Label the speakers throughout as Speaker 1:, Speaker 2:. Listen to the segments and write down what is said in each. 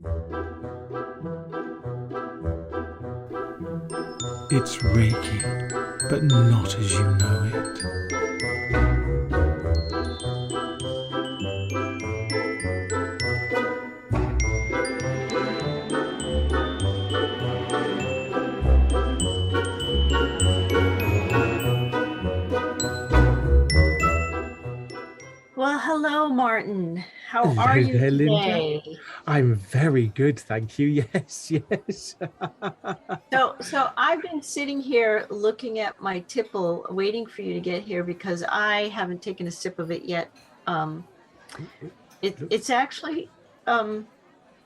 Speaker 1: It's Reiki, but not as you know it.
Speaker 2: Well, hello, Martyn. How are
Speaker 1: Hello
Speaker 2: you
Speaker 1: there, Linda.
Speaker 2: today?
Speaker 1: I'm very good, thank you. Yes, yes.
Speaker 2: So I've been sitting here looking at my tipple, waiting for you to get here because I haven't taken a sip of it yet. It's actually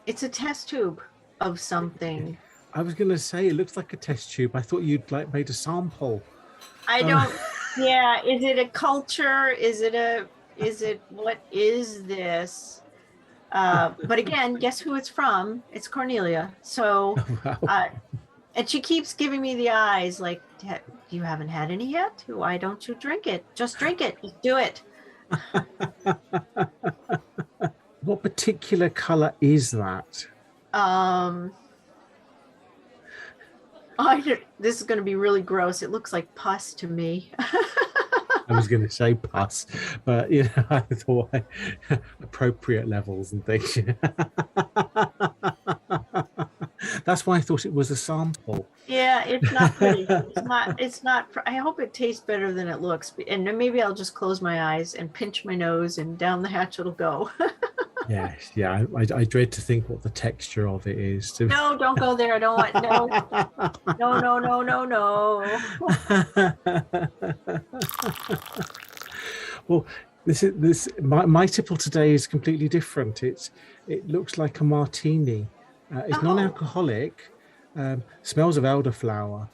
Speaker 2: it's a test tube of something.
Speaker 1: I was going to say, it looks like a test tube. I thought you'd like made a sample.
Speaker 2: I don't. Yeah, is it a culture? What is this? But again, guess who it's from? It's Cornelia. So,
Speaker 1: Wow.
Speaker 2: and she keeps giving me the eyes like, you haven't had any yet? Why don't you drink it? Just drink it. Just do it.
Speaker 1: What particular color is that?
Speaker 2: This is going to be really gross. It looks like pus to me.
Speaker 1: I was going to say pus, but you know, I thought appropriate levels and things. That's why I thought it was a sample.
Speaker 2: Yeah, it's not pretty. It's not. I hope it tastes better than it looks. And then maybe I'll just close my eyes and pinch my nose, and down the hatch it'll go.
Speaker 1: Yes, yeah. I dread to think what the texture of it is.
Speaker 2: No, don't go there. I don't want. No.
Speaker 1: Well, my tipple today is completely different. It looks like a martini. It's non-alcoholic. Smells of elderflower.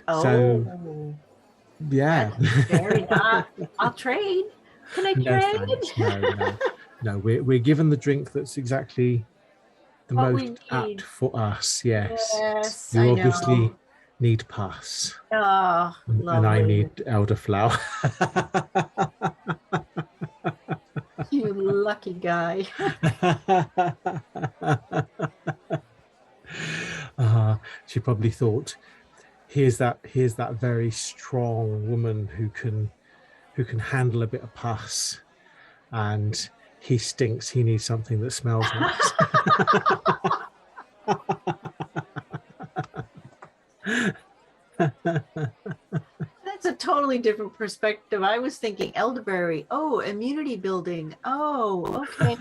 Speaker 2: Oh,
Speaker 1: so yeah.
Speaker 2: Very not. I'll trade. Can I trade?
Speaker 1: No. We're given the drink that's exactly the
Speaker 2: What
Speaker 1: most apt for us. Yes.
Speaker 2: Yes,
Speaker 1: You
Speaker 2: I
Speaker 1: obviously
Speaker 2: know.
Speaker 1: need pus.
Speaker 2: Oh,
Speaker 1: And I
Speaker 2: lovely.
Speaker 1: need elderflower.
Speaker 2: You lucky guy.
Speaker 1: She probably thought, here's that very strong woman who can handle a bit of pus, and he stinks. He needs something that smells nice.
Speaker 2: That's a totally different perspective. I was thinking elderberry. Oh, immunity building. Oh, okay.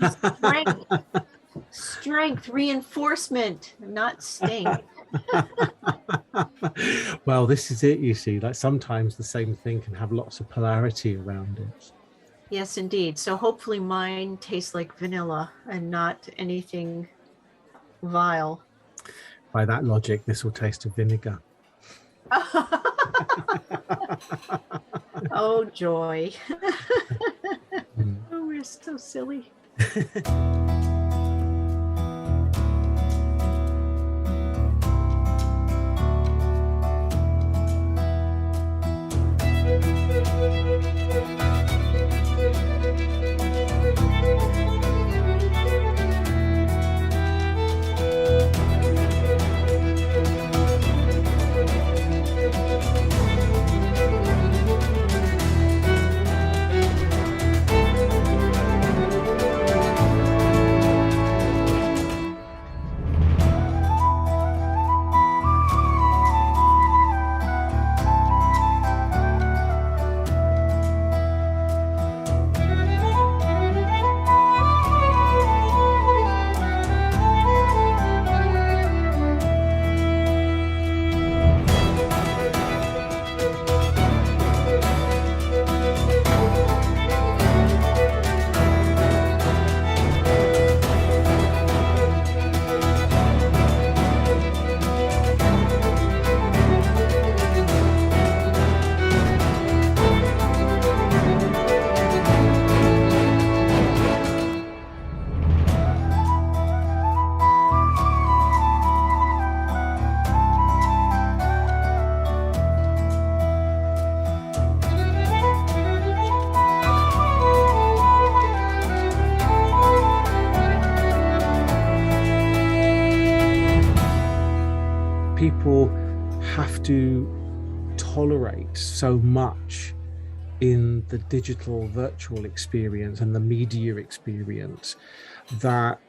Speaker 2: Strength, reinforcement, not stink.
Speaker 1: Well, this is it, you see. Like sometimes the same thing can have lots of polarity around it.
Speaker 2: Yes, indeed. So hopefully mine tastes like vanilla and not anything vile.
Speaker 1: By that logic, this will taste of vinegar.
Speaker 2: Oh, joy. Oh, we're so silly.
Speaker 1: people have to tolerate so much in the digital virtual experience and the media experience that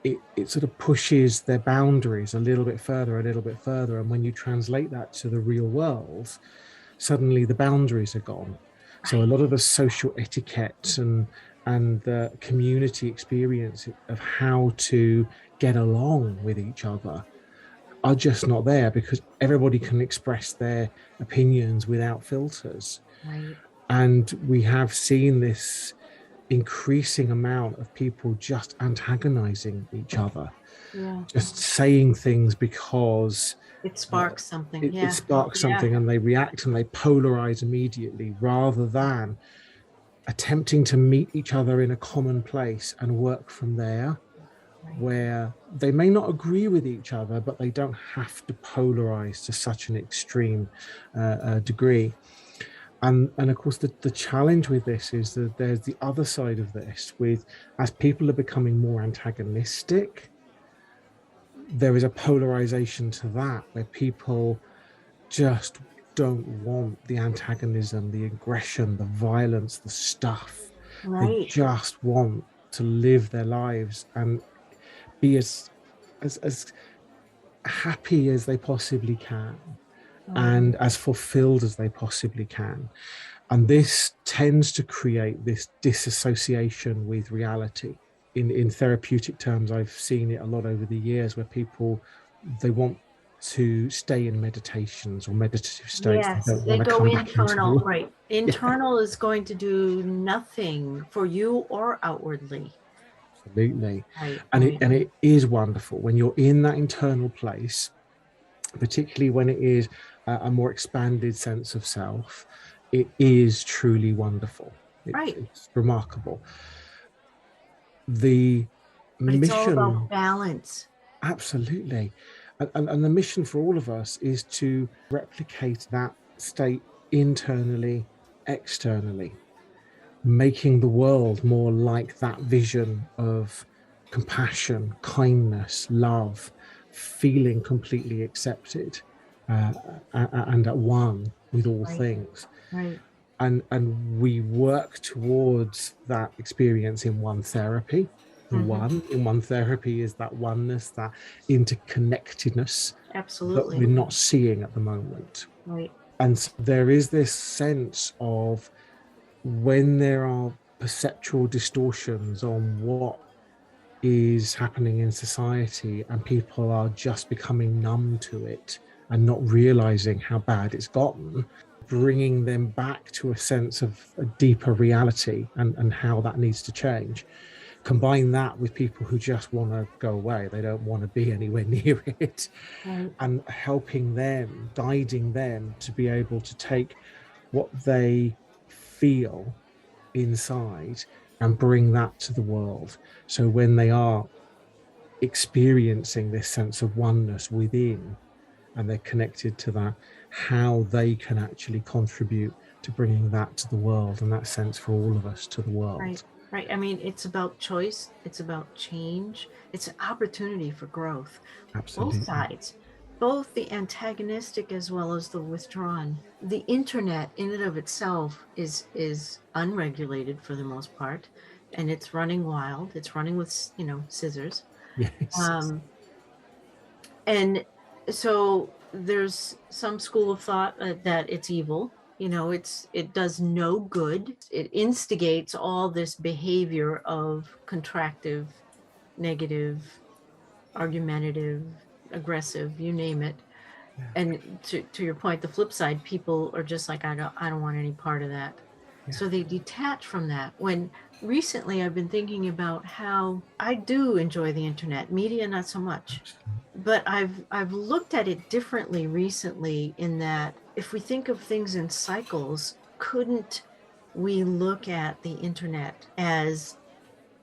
Speaker 1: it sort of pushes their boundaries a little bit further, a little bit further. And when you translate that to the real world, suddenly the boundaries are gone. So a lot of the social etiquette and the community experience of how to get along with each other are just not there, because everybody can express their opinions without filters.
Speaker 2: Right.
Speaker 1: And we have seen this increasing amount of people just antagonizing each other,
Speaker 2: Yeah.
Speaker 1: just saying things because
Speaker 2: It
Speaker 1: uh,
Speaker 2: sparks something.
Speaker 1: it
Speaker 2: Yeah.
Speaker 1: sparks
Speaker 2: Yeah.
Speaker 1: something, and they react and they polarize immediately, rather than attempting to meet each other in a common place and work from there,
Speaker 2: Right.
Speaker 1: where they may not agree with each other, but they don't have to polarize to such an extreme degree. And of course, the challenge with this is that there's the other side of this, with as people are becoming more antagonistic, there is a polarization to that, where people just don't want the antagonism, the aggression, the violence, the stuff. They
Speaker 2: Right.
Speaker 1: just want to live their lives and be as happy as they possibly can,
Speaker 2: Right.
Speaker 1: and as fulfilled as they possibly can. And this tends to create this disassociation with reality. In therapeutic terms, I've seen it a lot over the years, where people, they want to stay in meditations or meditative states. They
Speaker 2: Yes,
Speaker 1: don't
Speaker 2: they
Speaker 1: want to
Speaker 2: go
Speaker 1: come back into the
Speaker 2: internal,
Speaker 1: world.
Speaker 2: right.
Speaker 1: Yeah,
Speaker 2: Internal is going to do nothing for you or outwardly.
Speaker 1: absolutely.
Speaker 2: Right,
Speaker 1: And it is wonderful when you're in that internal place, particularly when it is a more expanded sense of self. It is truly wonderful.
Speaker 2: right.
Speaker 1: It's remarkable. The
Speaker 2: But it's all about
Speaker 1: mission,
Speaker 2: balance.
Speaker 1: absolutely. And the mission for all of us is to replicate that state internally, externally, making the world more like that vision of compassion, kindness, love, feeling completely accepted, uh, and at one with all
Speaker 2: Right,
Speaker 1: things.
Speaker 2: right.
Speaker 1: And we work towards that experience in one therapy. The
Speaker 2: Hmm.
Speaker 1: one in one therapy is that oneness, that interconnectedness that
Speaker 2: Absolutely.
Speaker 1: we're not seeing at the moment.
Speaker 2: Right.
Speaker 1: And so there is this sense of, when there are perceptual distortions on what is happening in society, and people are just becoming numb to it and not realizing how bad it's gotten, bringing them back to a sense of a deeper reality, and how that needs to change. Combine that with people who just want to go away, they don't want to be anywhere near it,
Speaker 2: Right.
Speaker 1: and helping them, guiding them to be able to take what they feel inside and bring that to the world. So when they are experiencing this sense of oneness within, and they're connected to that, how they can actually contribute to bringing that to the world, and that sense for all of us to the
Speaker 2: Right.
Speaker 1: world.
Speaker 2: Right. I mean, it's about choice. It's about change. It's an opportunity for growth. Both
Speaker 1: Absolutely.
Speaker 2: sides, both the antagonistic as well as the withdrawn. The internet in and of itself is unregulated for the most part, and it's running wild. It's running with, scissors.
Speaker 1: Yes.
Speaker 2: Um, and so there's some school of thought that it's evil. It does no good. It instigates all this behavior of contractive, negative, argumentative, aggressive, you name it.
Speaker 1: Yeah.
Speaker 2: And to your point, the flip side, people are just like, I don't want any part of that.
Speaker 1: Yeah.
Speaker 2: So they detach from that. When recently I've been thinking about how I do enjoy the internet, media not so much.
Speaker 1: Absolutely.
Speaker 2: But I've looked at it differently recently, in that if we think of things in cycles, couldn't we look at the internet as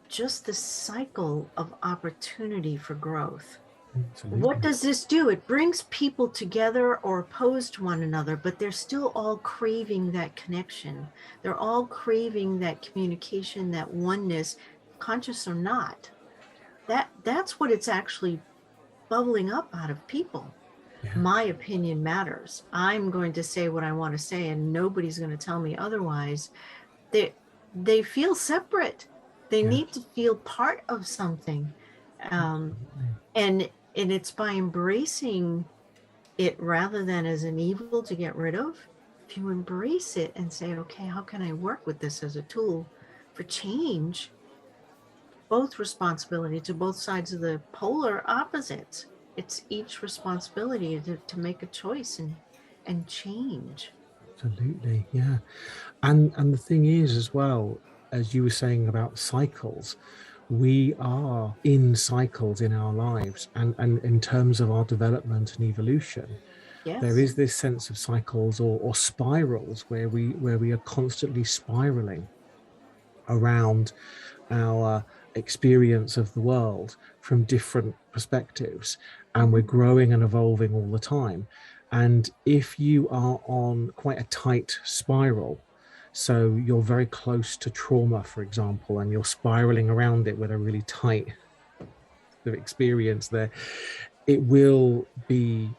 Speaker 2: just the cycle of opportunity for growth? What
Speaker 1: Absolutely.
Speaker 2: does this do? It brings people together or opposed to one another, but they're still all craving that connection. They're all craving that communication, that oneness, conscious or not. That's what it's actually bubbling up out of people. My opinion matters. I'm going to say what I want to say, and nobody's going to tell me otherwise. They feel separate. They need to feel part of something. And it's by embracing it rather than as an evil to get rid of. If you embrace it and say, okay, how can I work with this as a tool for change? Both responsibility to both sides of the polar opposites. It's each responsibility to make a choice and change.
Speaker 1: Absolutely, yeah. And the thing is, as well, as you were saying about cycles, we are in cycles in our lives, and in terms of our development and evolution, there is this sense of cycles or spirals where we are constantly spiraling around our experience of the world from different perspectives, and we're growing and evolving all the time. And if you are on quite a tight spiral, so you're very close to trauma, for example, and you're spiraling around it with a really tight experience there, it will be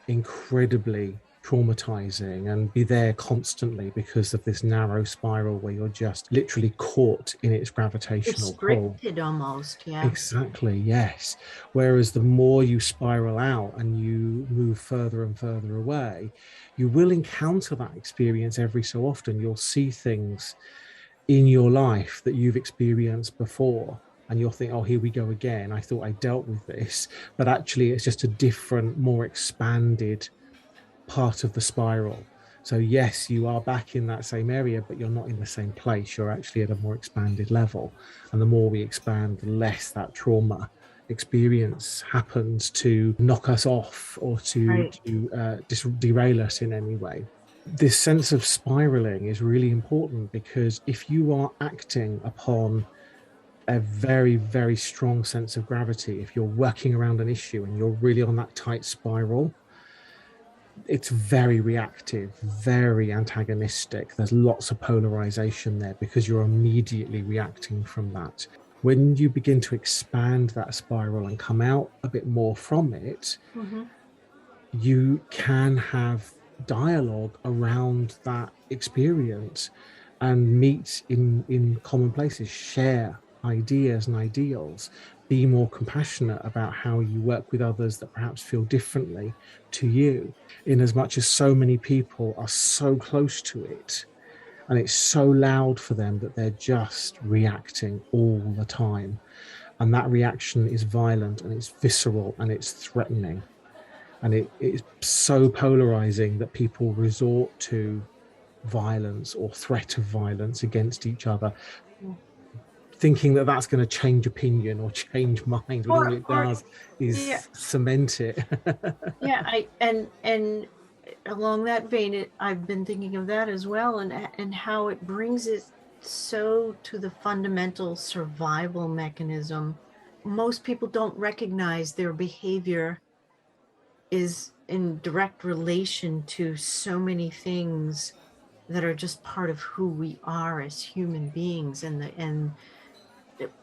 Speaker 1: incredibly traumatizing and be there constantly because of this narrow spiral where you're just literally caught in its gravitational pull.
Speaker 2: Restricted almost, yeah.
Speaker 1: Exactly, yes. Whereas the more you spiral out and you move further and further away, you will encounter that experience every so often. You'll see things in your life that you've experienced before, and you'll think, oh, here we go again. I thought I dealt with this, but actually it's just a different, more expanded part of the spiral. So yes, you are back in that same area, but you're not in the same place. You're actually at a more expanded level. And the more we expand, the less that trauma experience happens to knock us off or to derail us in any way. This sense of spiraling is really important, because if you are acting upon a very, very strong sense of gravity, if you're working around an issue and you're really on that tight spiral, it's very reactive, very antagonistic. There's lots of polarization there because you're immediately reacting from that. When you begin to expand that spiral and come out a bit more from it, you can have dialogue around that experience and meet in common places, share ideas and ideals, be more compassionate about how you work with others that perhaps feel differently to you, in as much as so many people are so close to it and it's so loud for them that they're just reacting all the time. And that reaction is violent and it's visceral and it's threatening. And it's so polarizing that people resort to violence or threat of violence against each other, thinking that that's going to change opinion or change mind, but all it does is cement it.
Speaker 2: And along that vein, I've been thinking of that as well, and how it brings it so to the fundamental survival mechanism. Most people don't recognize their behavior is in direct relation to so many things that are just part of who we are as human beings, and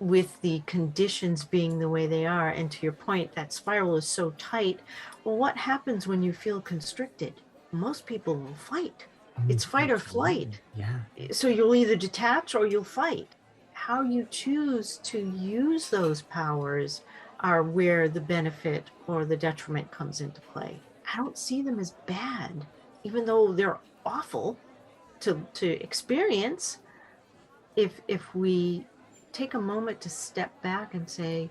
Speaker 2: with the conditions being the way they are. And to your point, that spiral is so tight. Well, what happens when you feel constricted? Most people will fight. It's fight or flight.
Speaker 1: Yeah.
Speaker 2: So you'll either detach or you'll fight. How you choose to use those powers are where the benefit or the detriment comes into play. I don't see them as bad, even though they're awful to experience. If we take a moment to step back and say,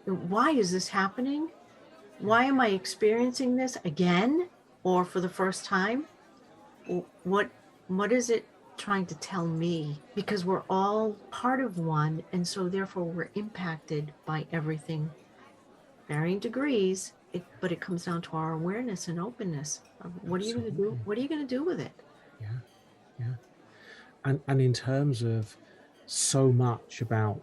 Speaker 2: why is this happening? Why am I experiencing this again or for the first time? What is it trying to tell me? Because we're all part of one, and so therefore we're impacted by everything, varying degrees. But it comes down to our awareness and openness. What are you going to do? What are you going to do with it?
Speaker 1: Yeah. And in terms of so much about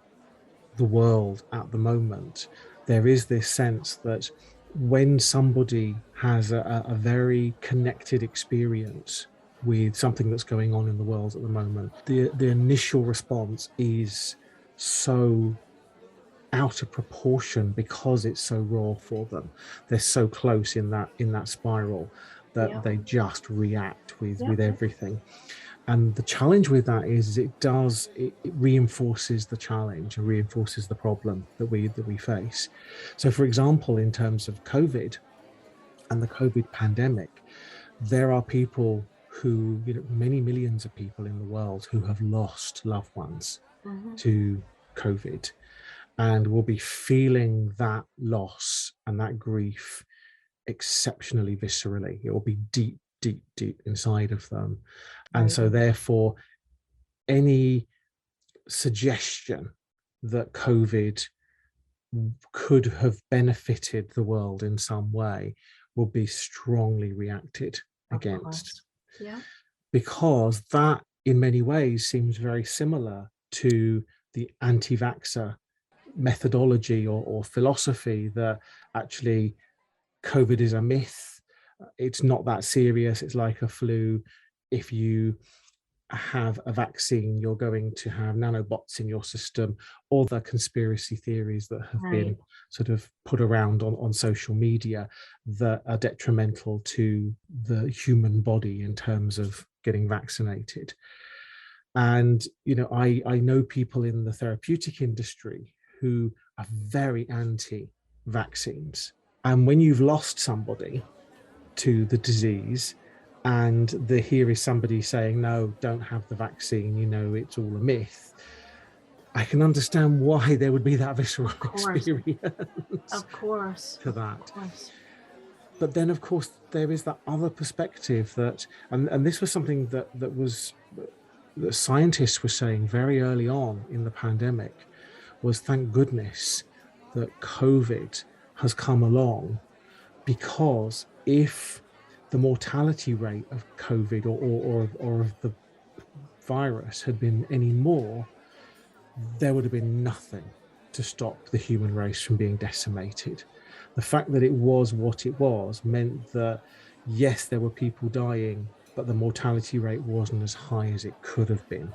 Speaker 1: the world at the moment, there is this sense that when somebody has a very connected experience with something that's going on in the world at the moment, the initial response is so out of proportion because it's so raw for them. They're so close in that spiral that
Speaker 2: Yeah.
Speaker 1: they just react
Speaker 2: Yeah.
Speaker 1: with everything. And the challenge with that is it reinforces the challenge and reinforces the problem that we face. So, for example, in terms of COVID and the COVID pandemic, there are people who, many millions of people in the world who have lost loved ones to COVID and will be feeling that loss and that grief exceptionally viscerally. It will be deep, deep, deep inside of them. And so therefore, any suggestion that COVID could have benefited the world in some way will be strongly reacted against.
Speaker 2: Yeah.
Speaker 1: Because that, in many ways, seems very similar to the anti-vaxxer methodology or philosophy that actually COVID is a myth. It's not that serious. It's like a flu. If you have a vaccine, you're going to have nanobots in your system, or the conspiracy theories that have been sort of put around on social media that are detrimental to the human body in terms of getting vaccinated. And, I know people in the therapeutic industry who are very anti-vaccines. And when you've lost somebody to the disease, and here is somebody saying, no, don't have the vaccine, it's all a myth, I can understand why there would be that visceral experience to that. But then, of course, there is that other perspective that, and this was something that scientists were saying very early on in the pandemic, was thank goodness that COVID has come along, because if the mortality rate of COVID or of the virus had been any more, there would have been nothing to stop the human race from being decimated. The fact that it was what it was meant that, yes, there were people dying, but the mortality rate wasn't as high as it could have been.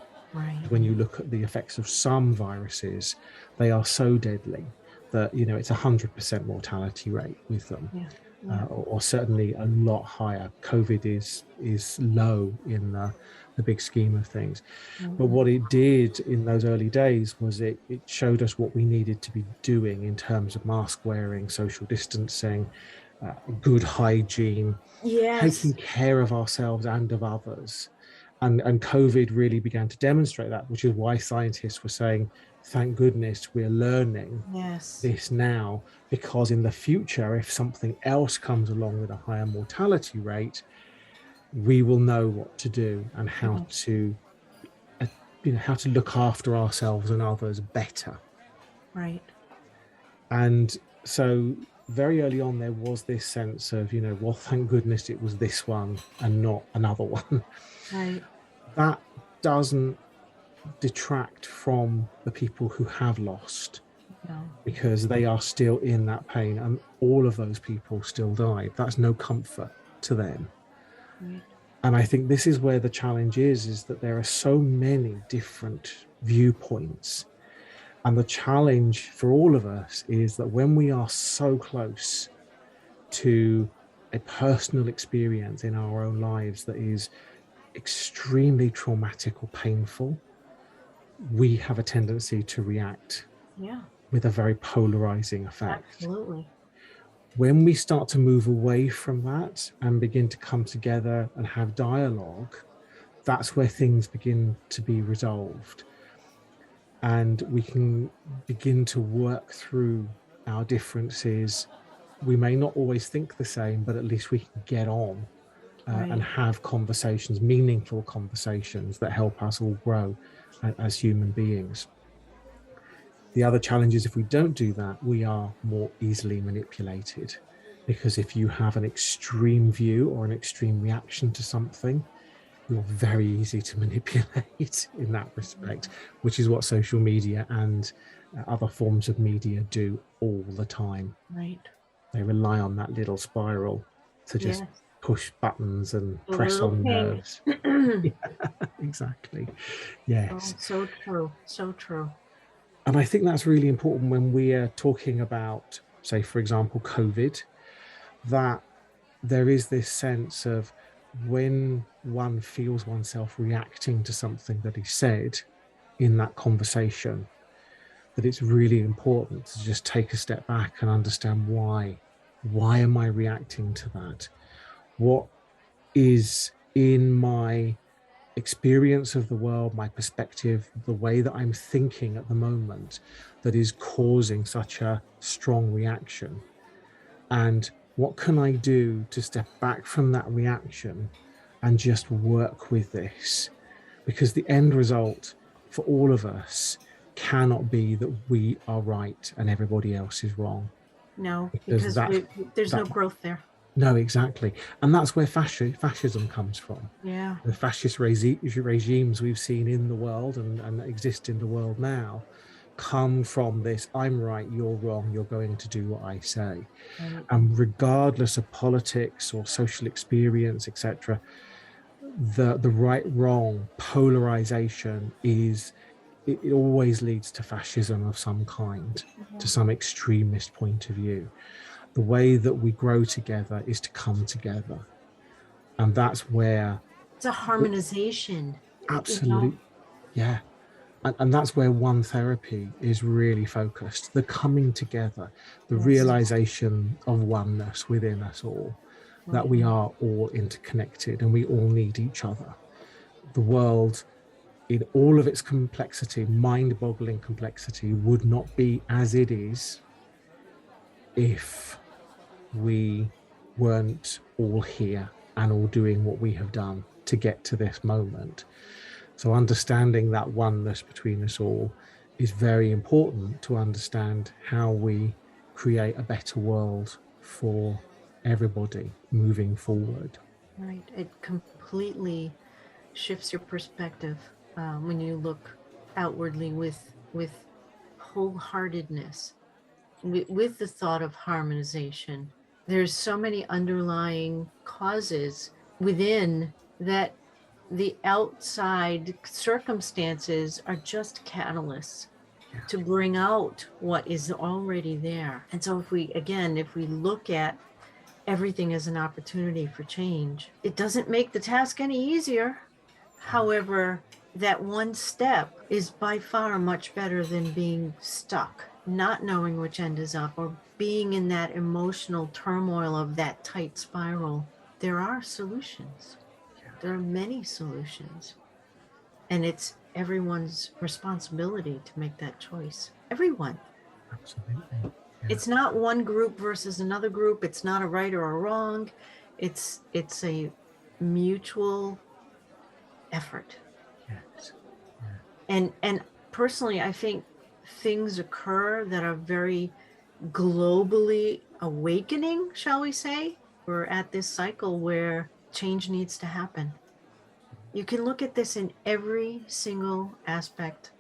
Speaker 1: When you look at the effects of some viruses, they are so deadly that, it's 100% mortality rate with them. Or certainly a lot higher. COVID is low in the big scheme of things. But what it did in those early days was it showed us what we needed to be doing in terms of mask wearing, social distancing, good hygiene, taking care of ourselves and of others. And COVID really began to demonstrate that, which is why scientists were saying, thank goodness we're learning this now, because in the future, if something else comes along with a higher mortality rate, we will know what to do and how to look after ourselves and others better. And so very early on, there was this sense of, well, thank goodness it was this one and not another one. That doesn't detract from the people who have lost, because they are still in that pain, and all of those people still died. That's no comfort to them. And I think this is where the challenge is that there are so many different viewpoints. And the challenge for all of us is that when we are so close to a personal experience in our own lives that is extremely traumatic or painful, we have a tendency to react with a very polarizing effect.
Speaker 2: Absolutely.
Speaker 1: When we start to move away from that and begin to come together and have dialogue, that's where things begin to be resolved. And we can begin to work through our differences. We may not always think the same, but at least we can get on and have conversations, meaningful conversations that help us all grow as human beings. The other challenge is if we don't do that, we are more easily manipulated, because if you have an extreme view or an extreme reaction to something, you're very easy to manipulate in that respect, which is what social media and other forms of media do all the time. They rely on that little spiral to just push buttons and press on nerves. Yeah, exactly. Yes.
Speaker 2: Oh, so true. So true.
Speaker 1: And I think that's really important when we are talking about, say, for example, COVID, that there is this sense of when one feels oneself reacting to something that is said in that conversation, that it's really important to just take a step back and understand why. Why am I reacting to that? What is in my experience of the world, my perspective, the way that I'm thinking at the moment that is causing such a strong reaction? And what can I do to step back from that reaction and just work with this? Because the end result for all of us cannot be that we are right and everybody else is wrong.
Speaker 2: No,
Speaker 1: Because
Speaker 2: because
Speaker 1: that's
Speaker 2: there's
Speaker 1: that
Speaker 2: no growth there.
Speaker 1: no, exactly. And that's where fascism comes from.
Speaker 2: Yeah.
Speaker 1: The fascist regimes we've seen in the world and exist in the world now come from this: I'm right, you're wrong, you're going to do what I say.
Speaker 2: Right.
Speaker 1: And regardless of politics or social experience, etc., the right wrong polarization is, it always leads to fascism of some kind, to some extremist point of view. The way that we grow together is to come together, and that's where
Speaker 2: It's a harmonization.
Speaker 1: absolutely, yeah, and that's where one therapy is really focused: the coming together, the
Speaker 2: Yes.
Speaker 1: realization of oneness within us all, that
Speaker 2: Right.
Speaker 1: we are all interconnected and we all need each other. The world, in all of its complexity, mind-boggling complexity, would not be as it is if we weren't all here and all doing what we have done to get to this moment. So understanding that oneness between us all is very important to understand how we create a better world for everybody moving forward.
Speaker 2: Right. It completely shifts your perspective when you look outwardly with wholeheartedness, with the thought of harmonization. There's so many underlying causes within that the outside circumstances are just catalysts to bring out what is already there. And so if we look at everything as an opportunity for change, it doesn't make the task any easier. However, that one step is by far much better than being stuck, not knowing which end is up, or being in that emotional turmoil of that tight spiral. There are solutions. There are many solutions. And it's everyone's responsibility to make that choice. Everyone.
Speaker 1: Absolutely. Yeah.
Speaker 2: It's not one group versus another group. It's not a right or a wrong. It's a mutual effort.
Speaker 1: Yes. Yeah.
Speaker 2: And personally, I think things occur that are very globally awakening, shall we say. We're at this cycle where change needs to happen. You can look at this in every single aspect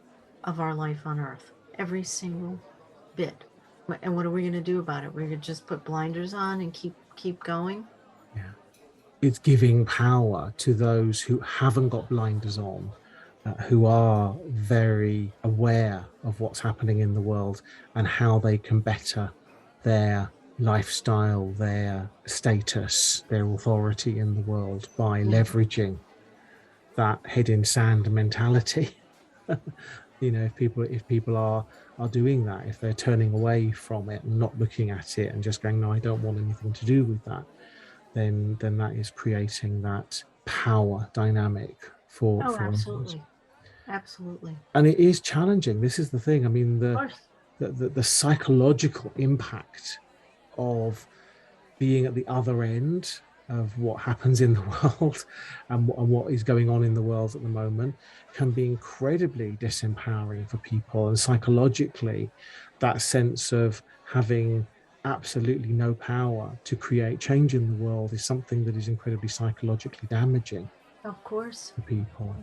Speaker 2: of our life on Earth, every single bit. And what are we going to do about it? We're going to just put blinders on and keep going?
Speaker 1: Yeah. It's giving power to those who haven't got blinders on, who are very aware of what's happening in the world and how they can better their lifestyle, their status, their authority in the world by leveraging that head in sand mentality. If people are doing that, if they're turning away from it and not looking at it and just going, no, I don't want anything to do with that, then that is creating that power dynamic for
Speaker 2: Absolutely. Absolutely.
Speaker 1: and it is challenging. This is the thing. I mean, the psychological impact of being at the other end of what happens in the world and what is going on in the world at the moment can be incredibly disempowering for people. And psychologically, that sense of having absolutely no power to create change in the world is something that is incredibly psychologically damaging.
Speaker 2: Of course.
Speaker 1: For people.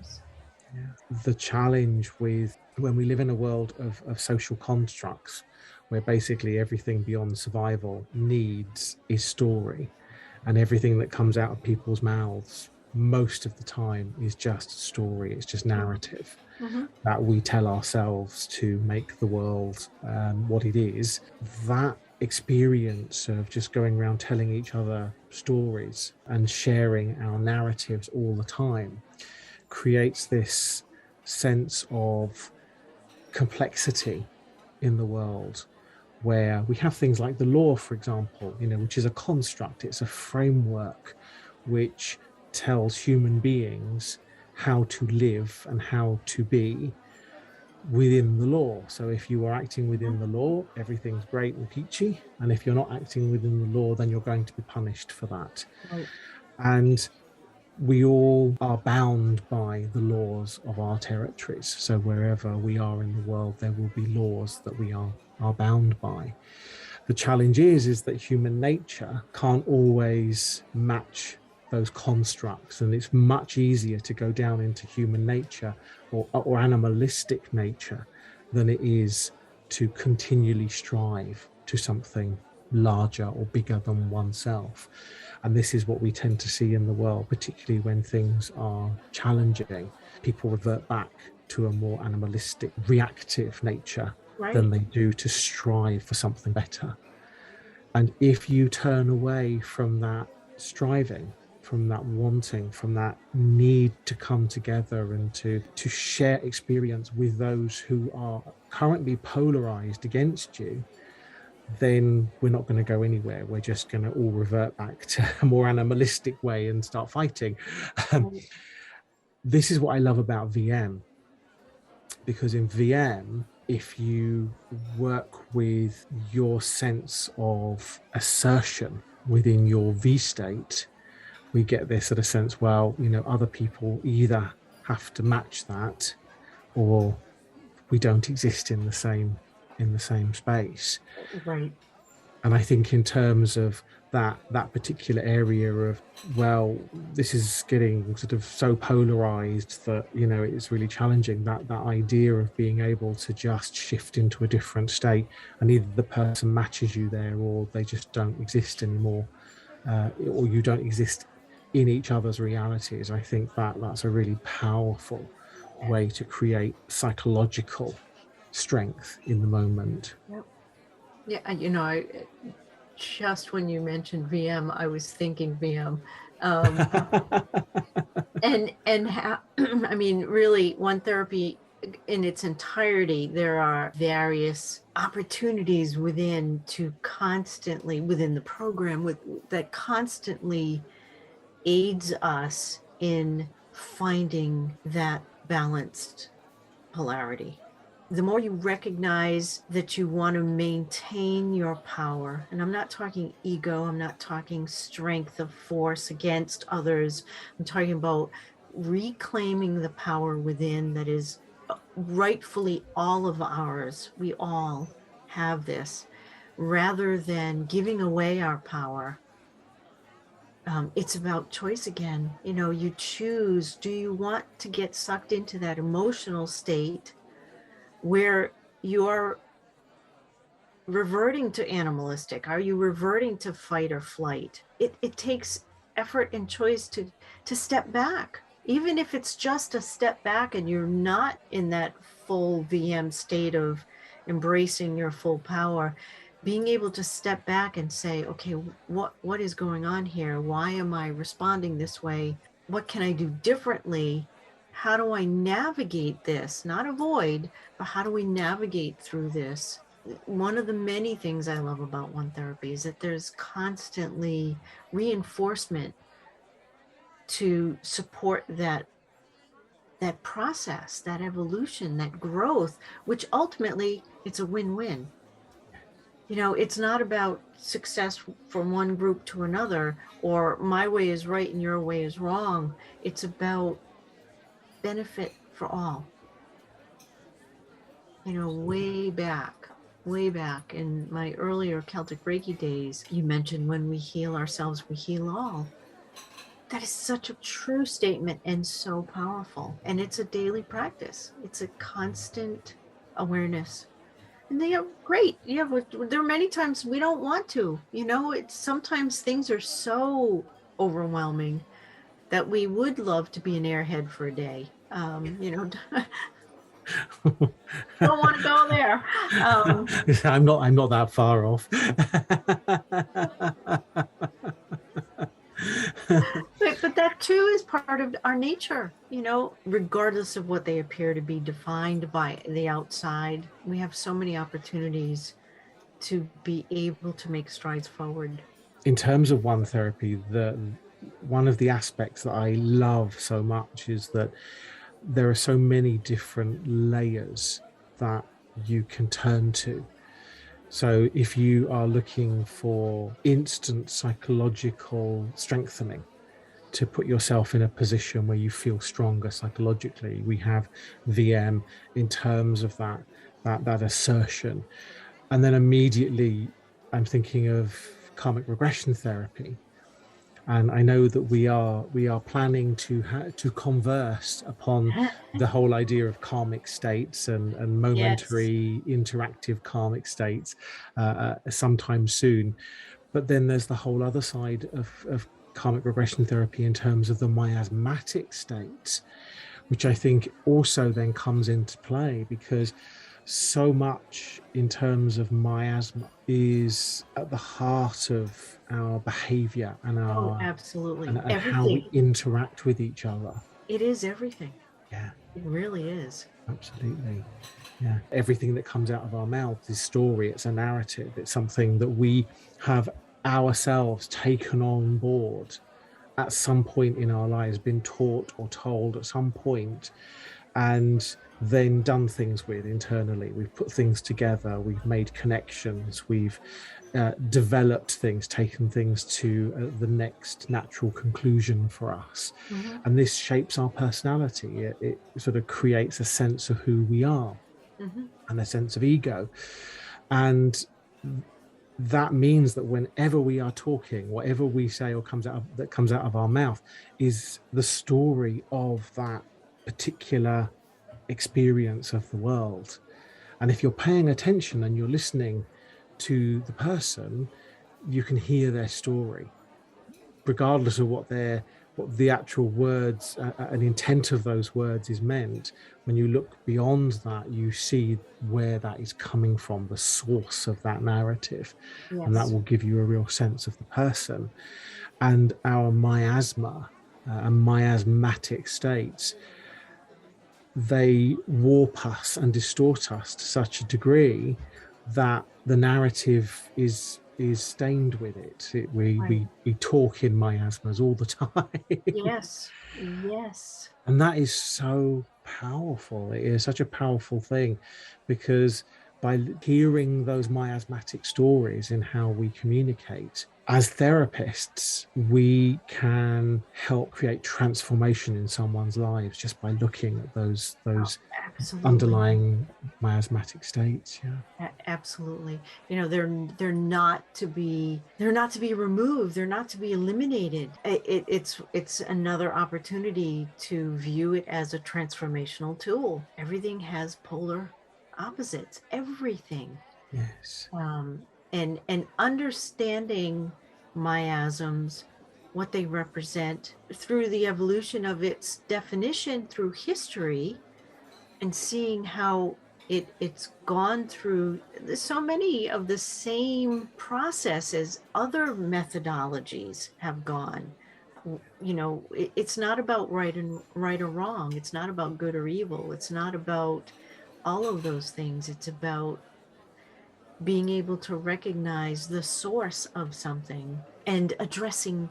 Speaker 1: Yeah. The challenge with when we live in a world of social constructs where basically everything beyond survival needs is story, and everything that comes out of people's mouths most of the time is just story, it's just narrative that we tell ourselves to make the world what it is. That experience of just going around telling each other stories and sharing our narratives all the time creates this sense of complexity in the world, where we have things like the law, for example, which is a construct, it's a framework which tells human beings how to live and how to be within the law. So if you are acting within the law, everything's great and peachy. And if you're not acting within the law, then you're going to be punished for that.
Speaker 2: Right.
Speaker 1: And we all are bound by the laws of our territories. So wherever we are in the world, there will be laws that we are bound by. The challenge is that human nature can't always match those constructs, and it's much easier to go down into human nature or animalistic nature than it is to continually strive to something larger or bigger than oneself. And this is what we tend to see in the world, particularly when things are challenging. People revert back to a more animalistic, reactive nature than they do to strive for something better. And if you turn away from that striving, from that wanting, from that need to come together and to share experience with those who are currently polarized against you, then we're not going to go anywhere. We're just going to all revert back to a more animalistic way and start fighting. This is what I love about VM, because in VM, if you work with your sense of assertion within your V state, we get this sort of sense, well, other people either have to match that or we don't exist in the same space.
Speaker 2: Right.
Speaker 1: And I think in terms of that particular area of, well, this is getting sort of so polarized that, it's really challenging, that idea of being able to just shift into a different state, and either the person matches you there or they just don't exist anymore, or you don't exist in each other's realities. I think that's a really powerful way to create psychological strength in the moment.
Speaker 2: Yep. Yeah, I just when you mentioned VM, I was thinking VM. And how, I mean, really, one therapy in its entirety, there are various opportunities within the program that constantly aids us in finding that balanced polarity. The more you recognize that you want to maintain your power, and I'm not talking ego, I'm not talking strength of force against others, I'm talking about reclaiming the power within that is rightfully all of ours. We all have this, rather than giving away our power. It's about choice again. You choose, do you want to get sucked into that emotional state where you're reverting to animalistic? Are you reverting to fight or flight? It takes effort and choice to step back, even if it's just a step back and you're not in that full VM state of embracing your full power. Being able to step back and say, okay, what is going on here? Why am I responding this way? What can I do differently? How do I navigate this? Not avoid, but how do we navigate through this? One of the many things I love about one therapy is that there's constantly reinforcement to support that process, that evolution, that growth, which ultimately it's a win-win. It's not about success from one group to another, or my way is right and your way is wrong. It's about benefit for all. Way back in my earlier Celtic Reiki days, you mentioned when we heal ourselves, we heal all. That is such a true statement and so powerful. And it's a daily practice. It's a constant awareness. And they are great. Yeah, there are many times we don't want to. Sometimes things are so overwhelming that we would love to be an airhead for a day. You know, don't want to go there.
Speaker 1: I'm not that far off.
Speaker 2: But that too is part of our nature, you know, regardless of what they appear to be defined by the outside. We have so many opportunities to be able to make strides forward.
Speaker 1: In terms of one therapy, one of the aspects that I love so much is that there are so many different layers that you can turn to. So if you are looking for instant psychological strengthening to put yourself in a position where you feel stronger psychologically, we have VM in terms of that assertion. And then immediately I'm thinking of karmic regression therapy. And I know that we are planning to converse upon the whole idea of karmic states and
Speaker 2: Yes.
Speaker 1: momentary interactive karmic states sometime soon. But then there's the whole other side of karmic regression therapy in terms of the miasmatic states, which I think also then comes into play, because so much in terms of miasma is at the heart of our behavior and
Speaker 2: Oh,
Speaker 1: our
Speaker 2: absolutely.
Speaker 1: and how we
Speaker 2: Everything.
Speaker 1: interact with each other.
Speaker 2: It is everything.
Speaker 1: Yeah,
Speaker 2: It really is.
Speaker 1: absolutely. Yeah, everything that comes out of our mouth is story, it's a narrative, it's something that we have ourselves taken on board at some point in our lives, been taught or told at some point, and then done things with internally. We've put things together, we've made connections, we've developed things, taken things to the next natural conclusion for us.
Speaker 2: Mm-hmm.
Speaker 1: And this shapes our personality. It sort of creates a sense of who we are
Speaker 2: Mm-hmm.
Speaker 1: and a sense of ego. And that means that whenever we are talking, whatever we say or comes out of our mouth is the story of that particular experience of the world. And if you're paying attention and you're listening to the person, you can hear their story, regardless of what the actual words and intent of those words is meant. When you look beyond that, you see where that is coming from, the source of that narrative, and that
Speaker 2: Yes.
Speaker 1: will give you a real sense of the person. And our miasma and miasmatic states, they warp us and distort us to such a degree that the narrative is stained with it.
Speaker 2: Right.
Speaker 1: We talk in miasmas all the time.
Speaker 2: Yes. Yes.
Speaker 1: And that is so powerful. It is such a powerful thing, because by hearing those miasmatic stories in how we communicate, as therapists, we can help create transformation in someone's lives just by looking at those
Speaker 2: Oh, absolutely.
Speaker 1: underlying miasmatic states. Yeah.
Speaker 2: Absolutely. You know, they're not to be removed. They're not to be eliminated. It's another opportunity to view it as a transformational tool. Everything has polar opposites. Everything.
Speaker 1: Yes.
Speaker 2: And understanding miasms, what they represent through the evolution of its definition through history, and seeing how it's gone through so many of the same processes other methodologies have gone. You know, it's not about right or wrong. It's not about good or evil. It's not about all of those things. It's about being able to recognize the source of something and addressing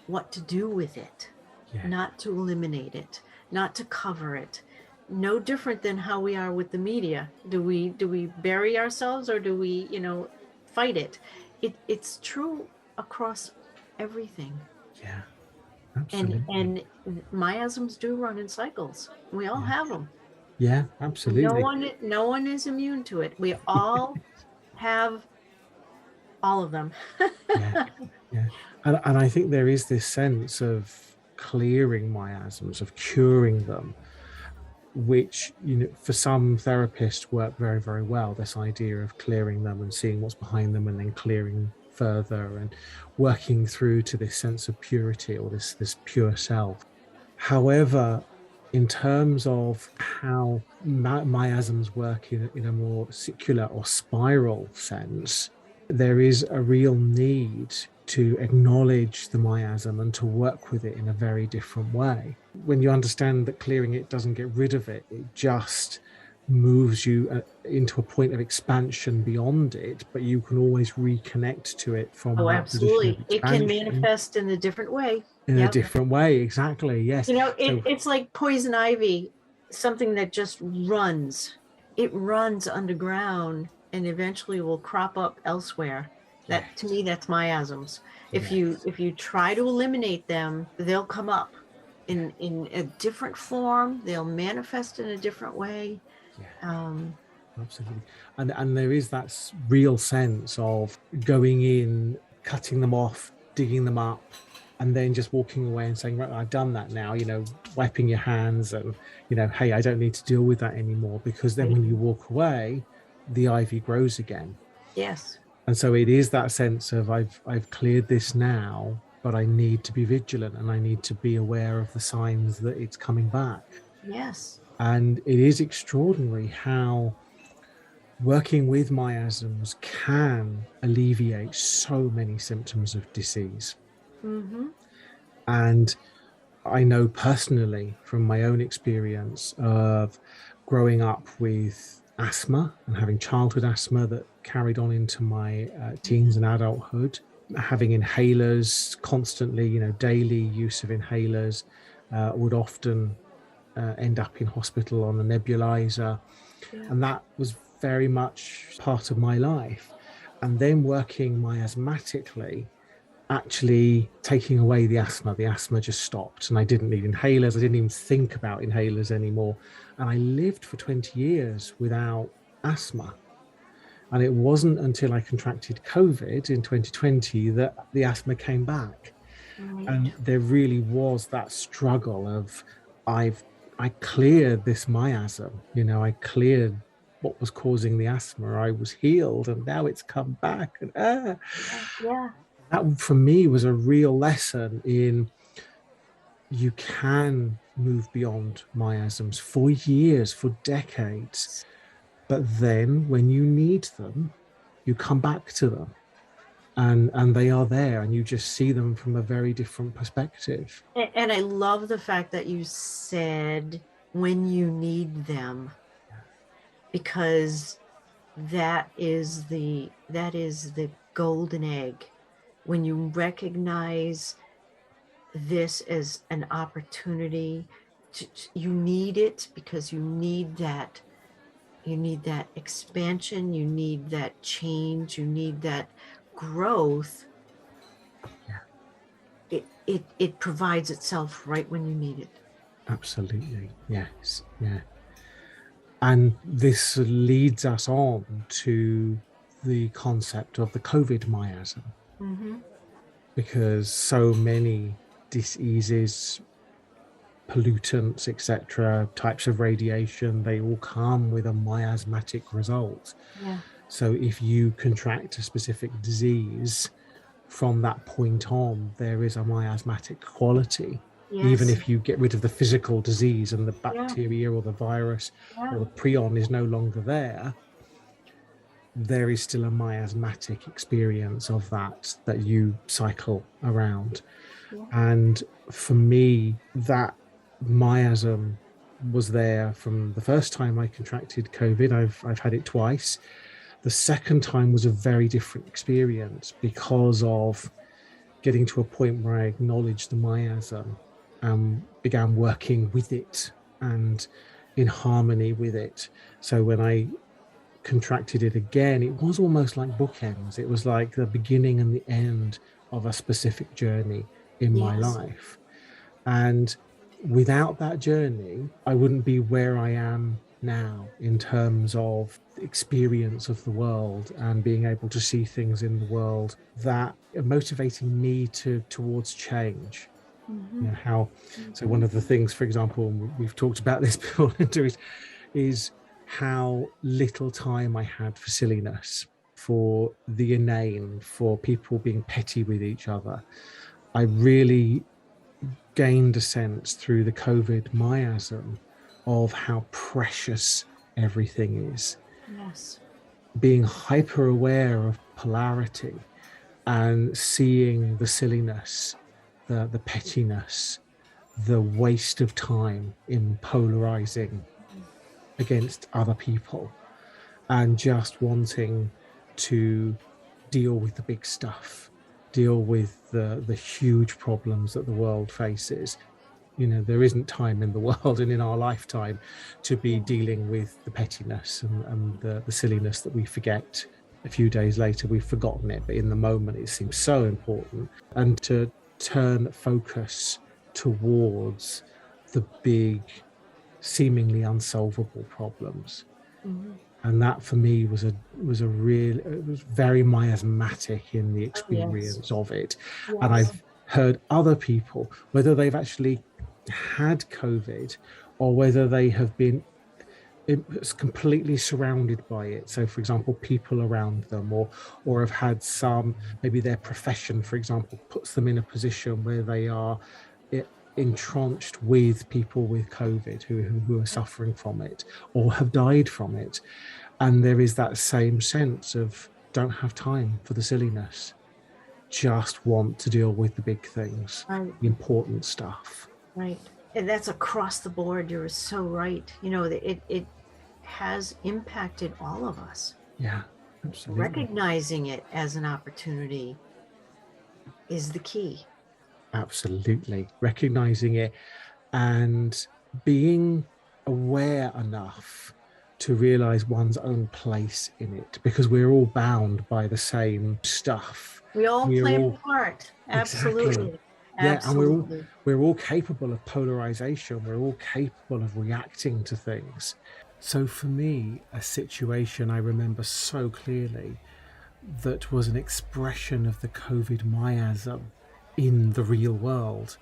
Speaker 2: what to do with it,
Speaker 1: Yeah.
Speaker 2: not to eliminate it, not to cover it. No different than how we are with the media. Do we bury ourselves, or do we, you know, fight it? It's true across everything.
Speaker 1: Yeah. Absolutely.
Speaker 2: And miasms do run in cycles. We all have them.
Speaker 1: Yeah, absolutely.
Speaker 2: No one is immune to it. We all have all of them.
Speaker 1: Yeah. Yeah. And I think there is this sense of clearing miasms, of curing them, which, you know, for some therapists work very, very well. This idea of clearing them and seeing what's behind them and then clearing further and working through to this sense of purity, or this pure self. However, in terms of how miasms work in a more secular or spiral sense, there is a real need to acknowledge the miasm and to work with it in a very different way. When you understand that clearing it doesn't get rid of it, it just moves you into a point of expansion beyond it, but you can always reconnect to it from
Speaker 2: Oh,
Speaker 1: that position of
Speaker 2: absolutely. It can
Speaker 1: expansion
Speaker 2: manifest in a different way.
Speaker 1: in a
Speaker 2: Yep.
Speaker 1: different way. Exactly. Yes.
Speaker 2: You know,
Speaker 1: So
Speaker 2: it's like poison ivy, something that just runs. It runs underground and eventually will crop up elsewhere. That, to me, that's miasms. If you try to eliminate them, they'll come up in a different form. They'll manifest in a different way.
Speaker 1: Absolutely. And there is that real sense of going in, cutting them off, digging them up, and then just walking away and saying, right, I've done that now, wiping your hands and, hey, I don't need to deal with that anymore. Because then when you walk away, the ivy grows again.
Speaker 2: Yes.
Speaker 1: And so it is that sense of I've cleared this now, but I need to be vigilant and I need to be aware of the signs that it's coming back.
Speaker 2: Yes.
Speaker 1: And it is extraordinary how working with miasms can alleviate so many symptoms of disease.
Speaker 2: Mm-hmm.
Speaker 1: And I know personally from my own experience of growing up with asthma and having childhood asthma that carried on into my teens and adulthood, having inhalers constantly, daily use of inhalers, would often end up in hospital on a nebulizer. Yeah. And that was very much part of my life. And then working miasmatically, actually taking away the asthma just stopped. And I didn't need inhalers. I didn't even think about inhalers anymore. And I lived for 20 years without asthma. And it wasn't until I contracted COVID in 2020 that the asthma came back. Right. And there really was that struggle of I cleared this miasm, I cleared what was causing the asthma. I was healed and now it's come back. And that for me was a real lesson in you can move beyond miasms for years, for decades. But then when you need them, you come back to them. And they are there and you just see them from a very different perspective.
Speaker 2: And I love the fact that you said when you need them, because that is the golden egg. When you recognize this as an opportunity, you need it because you need that expansion, you need that change, you need that growth. It provides itself right when you need it.
Speaker 1: Absolutely. Yes. Yeah. And this leads us on to the concept of the COVID miasm. Mm-hmm. Because so many diseases, pollutants, etc., types of radiation, they all come with a miasmatic result. Yeah. So if you contract a specific disease, from that point on, there is a miasmatic quality. Yes. Even if you get rid of the physical disease and the bacteria or the virus or the prion is no longer there, there is still a miasmatic experience of that you cycle around. Yeah. And for me, that miasm was there from the first time I contracted COVID. I've had it twice. The second time was a very different experience because of getting to a point where I acknowledged the miasm and began working with it and in harmony with it. So when I contracted it again, it was almost like bookends. It was like the beginning and the end of a specific journey in my life. And without that journey, I wouldn't be where I am now in terms of experience of the world and being able to see things in the world that are motivating me towards change. Mm-hmm. So one of the things, for example, we've talked about this before, is how little time I had for silliness. for the inane, for people being petty with each other. I really gained a sense through the COVID miasm of how precious everything is.
Speaker 2: Yes.
Speaker 1: Being hyper aware of polarity and seeing the silliness, the pettiness, the waste of time in polarizing against other people, and just wanting to deal with the big stuff, deal with the huge problems that the world faces. You know, there isn't time in the world and in our lifetime to be dealing with the pettiness and the silliness that we forget. A few days later, we've forgotten it, but in the moment, it seems so important. And to turn focus towards the big, seemingly unsolvable problems.
Speaker 2: Mm-hmm.
Speaker 1: And that for me was a real, it was very miasmatic in the experience of it.
Speaker 2: Yes.
Speaker 1: And I've heard other people, whether they've actually had COVID or whether they have been completely surrounded by it. So, for example, people around them, or have had some, maybe their profession, for example, puts them in a position where they are entrenched with people with COVID who are suffering from it or have died from it. And there is that same sense of don't have time for the silliness, just want to deal with the big things,
Speaker 2: Right.
Speaker 1: the important stuff.
Speaker 2: Right. And that's across the board. You're so right. You know, it has impacted all of us.
Speaker 1: Yeah, absolutely.
Speaker 2: Recognizing it as an opportunity is the key.
Speaker 1: Absolutely. Recognizing it and being aware enough to realize one's own place in it, because we're all bound by the same stuff.
Speaker 2: We all play a part. Absolutely.
Speaker 1: Exactly. Yeah, and we're all capable of polarization. We're all capable of reacting to things. So for me, a situation I remember so clearly that was an expression of the COVID miasm in the real world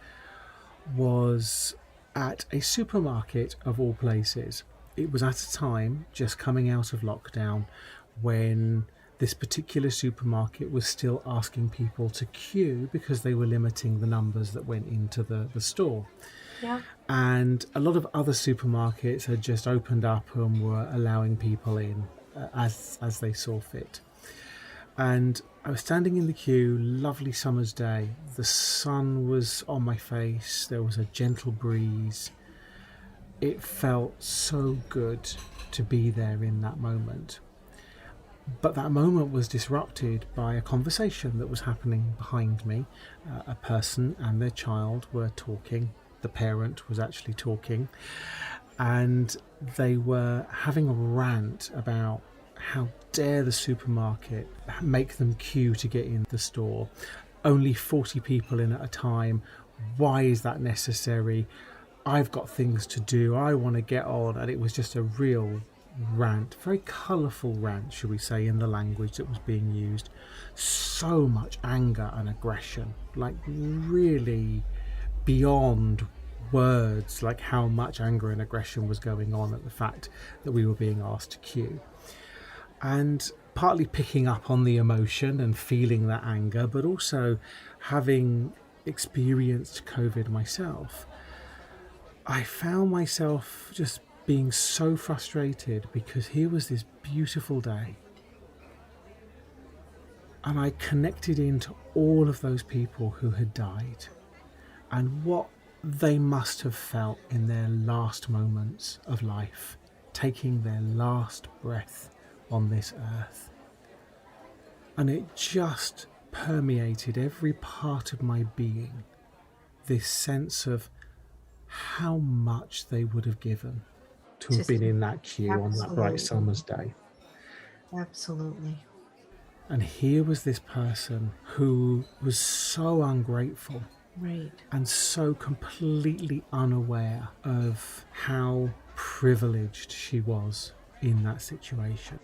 Speaker 1: was at a supermarket of all places. It was at a time just coming out of lockdown when this particular supermarket was still asking people to queue because they were limiting the numbers that went into the store.
Speaker 2: Yeah.
Speaker 1: And a lot of other supermarkets had just opened up and were allowing people in as they saw fit. And I was standing in the queue, lovely summer's day. The sun was on my face. There was a gentle breeze. It felt so good to be there in that moment. But that moment was disrupted by a conversation that was happening behind me. A person and their child were talking. The parent was actually talking. And they were having a rant about how dare the supermarket make them queue to get in the store. Only 40 people in at a time. Why is that necessary? I've got things to do. I want to get on. And it was just a real rant, very colourful rant, shall we say, in the language that was being used. So much anger and aggression, like really beyond words, like how much anger and aggression was going on at the fact that we were being asked to queue. And partly picking up on the emotion and feeling that anger, but also having experienced COVID myself, I found myself just being so frustrated because here was this beautiful day and I connected into all of those people who had died and what they must have felt in their last moments of life, taking their last breath on this earth. And it just permeated every part of my being, this sense of how much they would have given to have been in that queue on that bright summer's day.
Speaker 2: Absolutely.
Speaker 1: And here was this person who was so ungrateful,
Speaker 2: right,
Speaker 1: and so completely unaware of how privileged she was in that situation.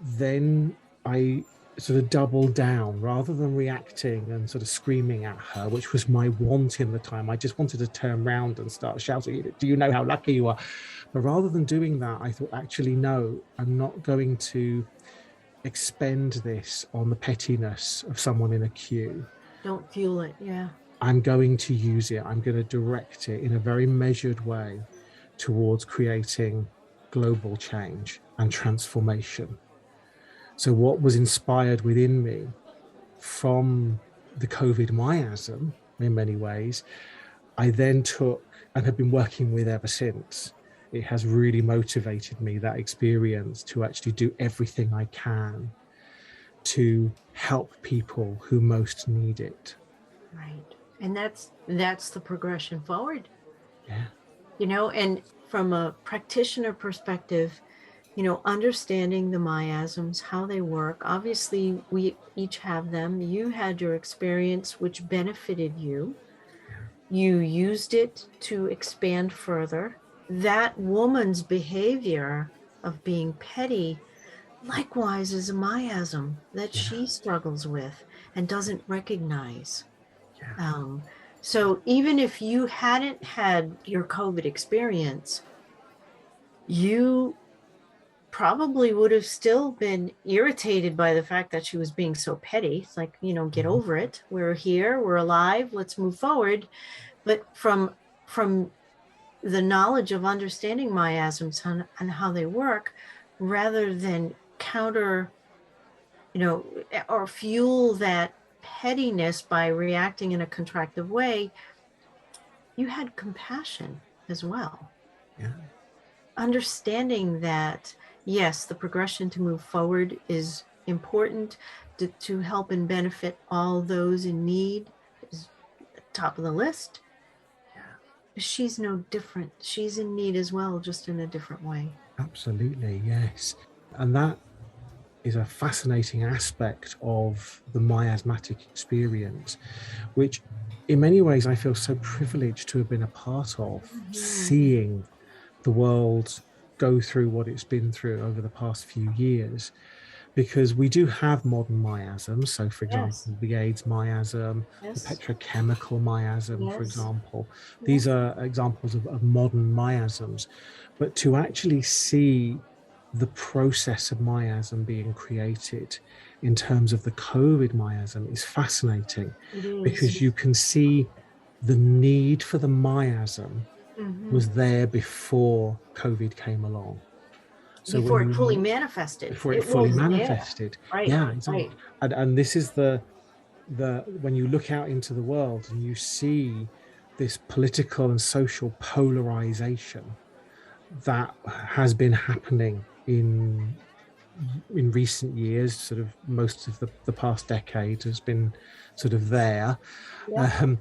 Speaker 1: Then I sort of doubled down rather than reacting and sort of screaming at her, which was my want in the time. I just wanted to turn around and start shouting, do you know how lucky you are? But rather than doing that, I thought, actually, no, I'm not going to expend this on the pettiness of someone in a queue.
Speaker 2: Don't fuel it. Yeah.
Speaker 1: I'm going to use it. I'm going to direct it in a very measured way towards creating global change and transformation. So, what was inspired within me from the COVID miasm, in many ways, I then took and have been working with ever since. It has really motivated me, that experience, to actually do everything I can to help people who most need it.
Speaker 2: Right. And that's the progression forward.
Speaker 1: Yeah.
Speaker 2: And from a practitioner perspective, understanding the miasms, how they work. Obviously, we each have them. You had your experience, which benefited you. You used it to expand further. That woman's behavior of being petty, likewise, is a miasm that she struggles with and doesn't recognize. So even if you hadn't had your COVID experience, you probably would have still been irritated by the fact that she was being so petty. It's like, get over it. We're here, we're alive, let's move forward. But from the knowledge of understanding miasms and how they work, rather than counter, or fuel that pettiness by reacting in a contractive way, you had compassion as well.
Speaker 1: Yeah.
Speaker 2: Understanding that, yes, the progression to move forward is important to help and benefit all those in need is top of the list. She's no different. She's in need as well, just in a different way.
Speaker 1: Absolutely, yes. And that is a fascinating aspect of the miasmatic experience, which in many ways I feel so privileged to have been a part of, seeing the world go through what it's been through over the past few years. Because we do have modern miasms. So, for example, the AIDS miasm, the petrochemical miasm, for example. These are examples of modern miasms. But to actually see the process of miasm being created in terms of the COVID miasm is fascinating, because you can see the need for the miasm was there before COVID came along.
Speaker 2: So before it fully manifested.
Speaker 1: Before it fully manifested.
Speaker 2: Right.
Speaker 1: Yeah, exactly. Right. And this is the when you look out into the world and you see this political and social polarization that has been happening in recent years, sort of most of the past decade has been sort of there. And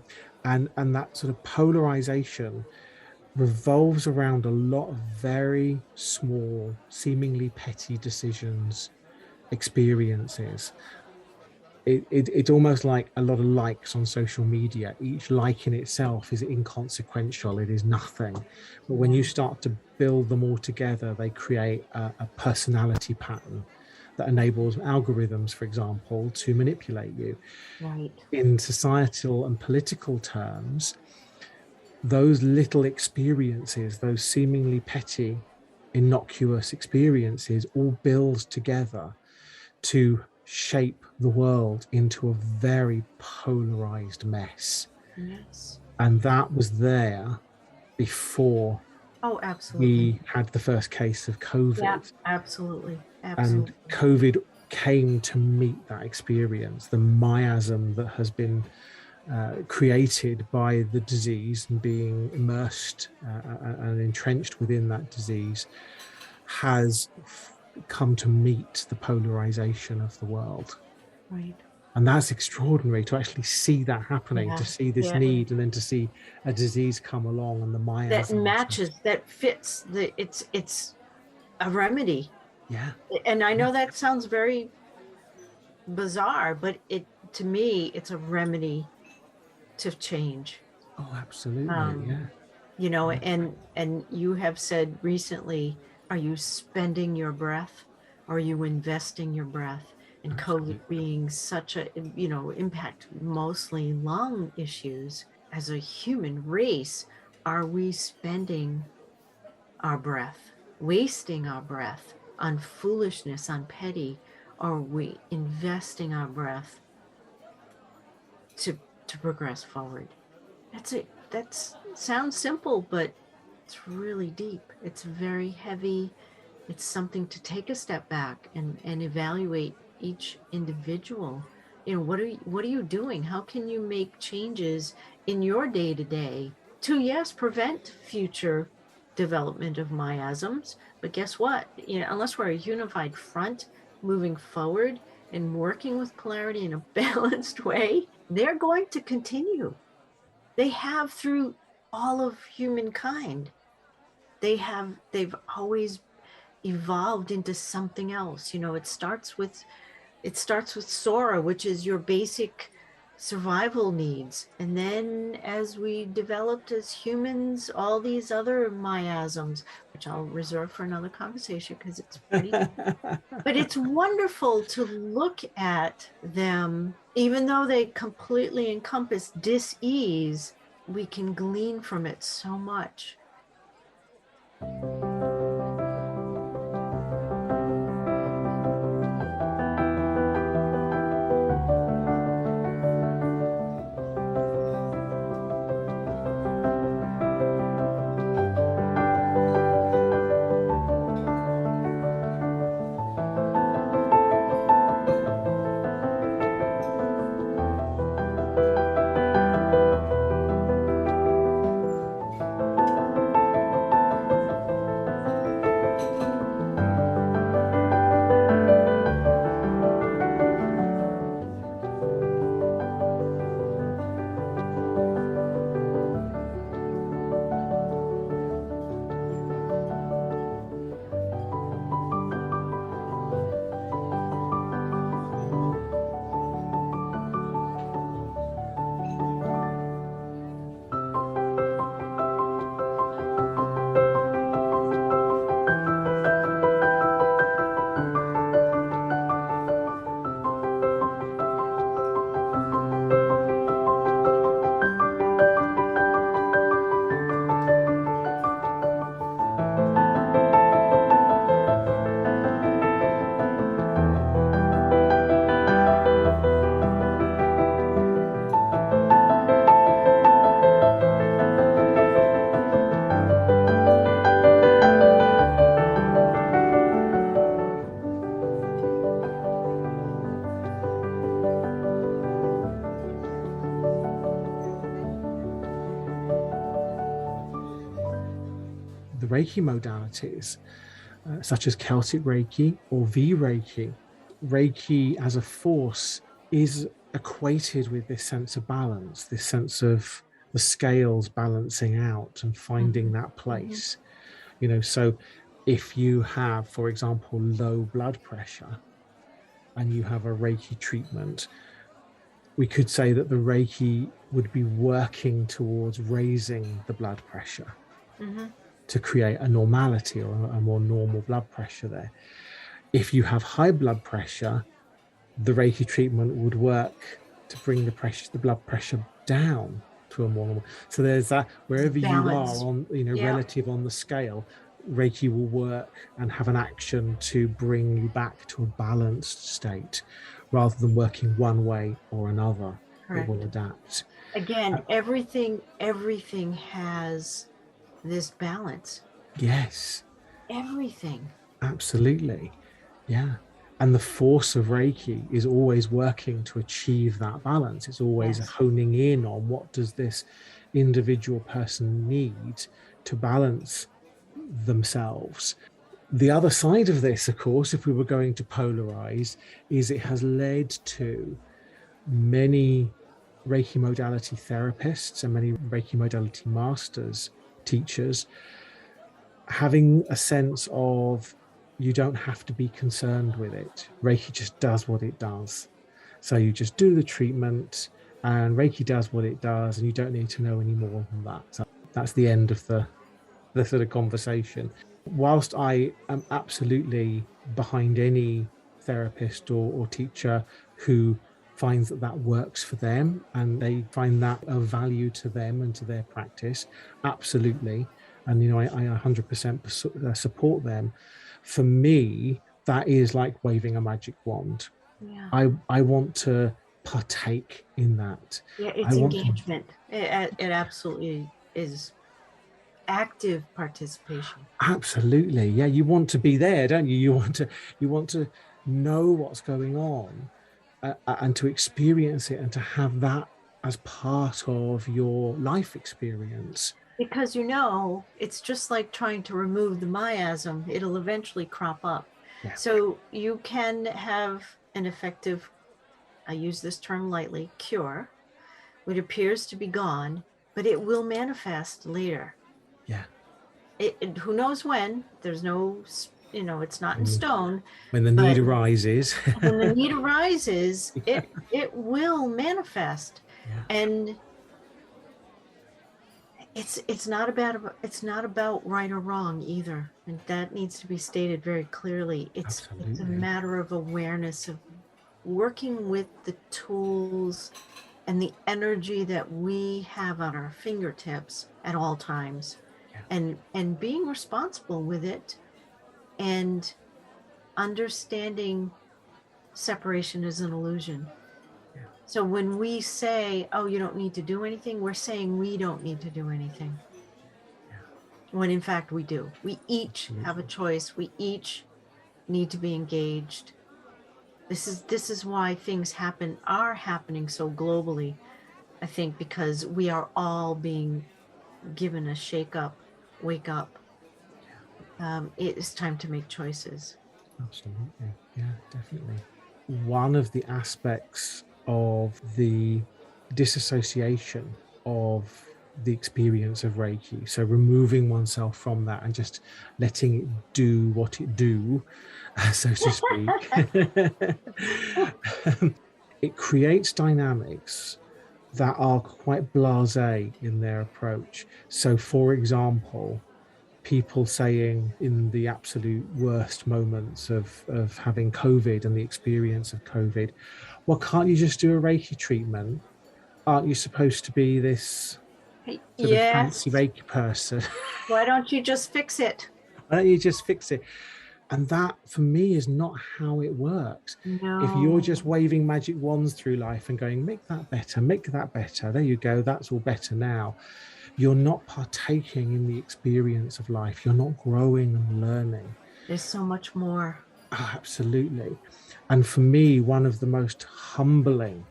Speaker 1: that sort of polarization revolves around a lot of very small, seemingly petty decisions, experiences. It's almost like a lot of likes on social media. Each like in itself is inconsequential. It is nothing. But when you start to build them all together, they create a personality pattern that enables algorithms, for example, to manipulate you.
Speaker 2: Right.
Speaker 1: In societal and political terms, those little experiences, those seemingly petty, innocuous experiences, all build together to shape the world into a very polarized mess.
Speaker 2: Yes.
Speaker 1: And that was there before we had the first case of COVID.
Speaker 2: Yeah, absolutely.
Speaker 1: And COVID came to meet that experience, the miasm that has been created by the disease and being immersed and entrenched within that disease has come to meet the polarization of the world.
Speaker 2: Right.
Speaker 1: And that's extraordinary to actually see that happening, to see this need, and then to see a disease come along and the miasm
Speaker 2: that matches, that fits it's a remedy.
Speaker 1: Yeah.
Speaker 2: And I know that sounds very bizarre, but to me, it's a remedy to change.
Speaker 1: Oh, absolutely.
Speaker 2: And you have said recently, are you spending your breath? Are you investing your breath? And absolutely. COVID being such a, impact mostly lung issues. As a human race, are we spending our breath, wasting our breath on foolishness, on petty? are we investing our breath to progress forward? That's it. That sounds simple, but it's really deep. It's very heavy. It's something to take a step back and evaluate each individual. What are you doing? How can you make changes in your day to day to, yes, prevent future development of miasms? But guess what? Unless we're a unified front moving forward and working with polarity in a balanced way, they're going to continue. They have through all of humankind. They've always evolved into something else. It starts with Sora, which is your basic survival needs. And then as we developed as humans, all these other miasms, which I'll reserve for another conversation because it's pretty, but it's wonderful to look at them, even though they completely encompass dis-ease, we can glean from it so much.
Speaker 1: The Reiki modalities, such as Celtic Reiki or V Reiki, Reiki as a force is equated with this sense of balance, this sense of the scales balancing out and finding that place. So if you have, for example, low blood pressure and you have a Reiki treatment, we could say that the Reiki would be working towards raising the blood pressure to create a normality or a more normal blood pressure there. If you have high blood pressure, the Reiki treatment would work to bring the blood pressure down to a more normal. So there's that, wherever balance. You are on, relative on the scale, Reiki will work and have an action to bring you back to a balanced state rather than working one way or another. Correct. It will adapt.
Speaker 2: Again, everything has this balance.
Speaker 1: Yes.
Speaker 2: Everything.
Speaker 1: Absolutely. Yeah. And the force of Reiki is always working to achieve that balance. It's always honing in on what does this individual person need to balance themselves. The other side of this, of course, if we were going to polarize, is it has led to many Reiki modality therapists and many Reiki modality masters, teachers, having a sense of you don't have to be concerned with it. Reiki just does what it does. So you just do the treatment and Reiki does what it does and you don't need to know any more than that. So that's the end of the sort of conversation. Whilst I am absolutely behind any therapist or teacher who finds that works for them and they find that of value to them and to their practice, absolutely. And, I 100% support them. For me, that is like waving a magic wand.
Speaker 2: Yeah.
Speaker 1: I want to partake in that.
Speaker 2: Yeah,
Speaker 1: I
Speaker 2: it's
Speaker 1: want to,
Speaker 2: engagement. It absolutely is active participation.
Speaker 1: absolutely, yeah, you want to be there, don't you? You want to know what's going on, and to experience it and to have that as part of your life experience.
Speaker 2: Because it's just like trying to remove the miasm, it'll eventually crop up.
Speaker 1: Yeah,
Speaker 2: So you can have an effective, I use this term lightly, cure, which appears to be gone, but it will manifest later.
Speaker 1: yeah.
Speaker 2: Who knows when? There's no, it's not in stone,
Speaker 1: When the need
Speaker 2: but
Speaker 1: arises.
Speaker 2: when the need arises, it will manifest.
Speaker 1: Yeah,
Speaker 2: And it's not about right or wrong either, and that needs to be stated very clearly. It's a
Speaker 1: absolutely.
Speaker 2: matter of awareness, of working with the tools and the energy that we have on our fingertips at all times,
Speaker 1: Yeah.
Speaker 2: and being responsible with it, and understanding separation is an illusion.
Speaker 1: Yeah.
Speaker 2: So when we say, oh, you don't need to do anything, we're saying we don't need to do anything.
Speaker 1: Yeah.
Speaker 2: When in fact we do. We each
Speaker 1: Absolutely.
Speaker 2: have a choice. We each need to be engaged. This is why things are happening so globally, I think, because we are all being given a shake up, wake up. It is time to make choices.
Speaker 1: Absolutely. Yeah, definitely. One of the aspects of the disassociation of the experience of Reiki, so removing oneself from that and just letting it do what it do, so to speak, it creates dynamics that are quite blasé in their approach. So, for example, people saying in the absolute worst moments of having COVID and the experience of COVID, well, can't you just do a Reiki treatment? Aren't you supposed to be this sort of fancy
Speaker 2: Yes.
Speaker 1: Reiki person?
Speaker 2: Why don't you just fix it?
Speaker 1: Why don't you just fix it? And that, for me, is not how it works. If you're just
Speaker 2: No.
Speaker 1: waving magic wands through life and going, make that better, there you go, that's all better now, you're not partaking in the experience of life. You're not growing and learning.
Speaker 2: There's so much more.
Speaker 1: Oh, absolutely. And for me, one of the most humbling,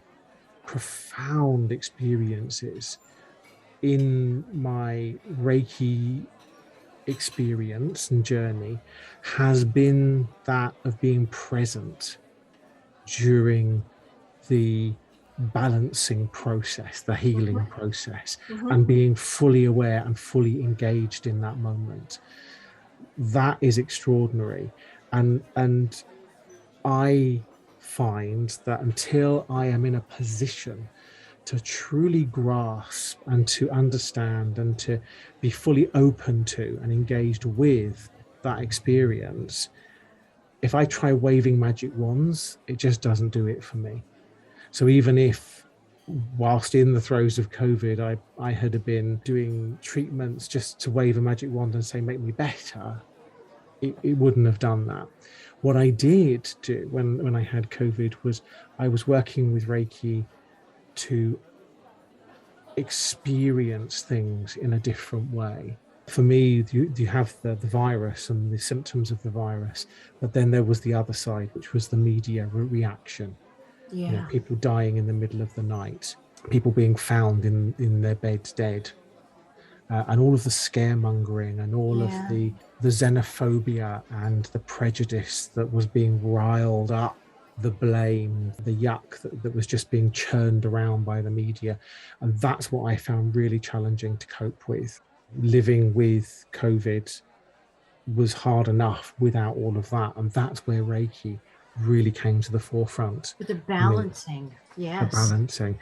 Speaker 1: profound experiences in my Reiki experience and journey has been that of being present during the balancing process, the healing process, and being fully aware and fully engaged in that moment. That is extraordinary. And I find that until I am in a position to truly grasp and to understand and to be fully open to and engaged with that experience, if I try waving magic wands, it just doesn't do it for me. So even if, whilst in the throes of COVID, I had been doing treatments just to wave a magic wand and say, make me better, it wouldn't have done that. What I did do when I had COVID was I was working with Reiki to experience things in a different way. For me, you have the virus and the symptoms of the virus, but then there was the other side, which was the media reaction.
Speaker 2: Yeah.
Speaker 1: People dying in the middle of the night, people being found in their beds dead, and all of the scaremongering and all of the xenophobia and the prejudice that was being riled up, the blame, the yuck that was just being churned around by the media. And that's what I found really challenging to cope with. Living with COVID was hard enough without all of that. And that's where Reiki really came to the forefront.
Speaker 2: The
Speaker 1: For me,
Speaker 2: balancing.
Speaker 1: the
Speaker 2: Yes.
Speaker 1: balancing,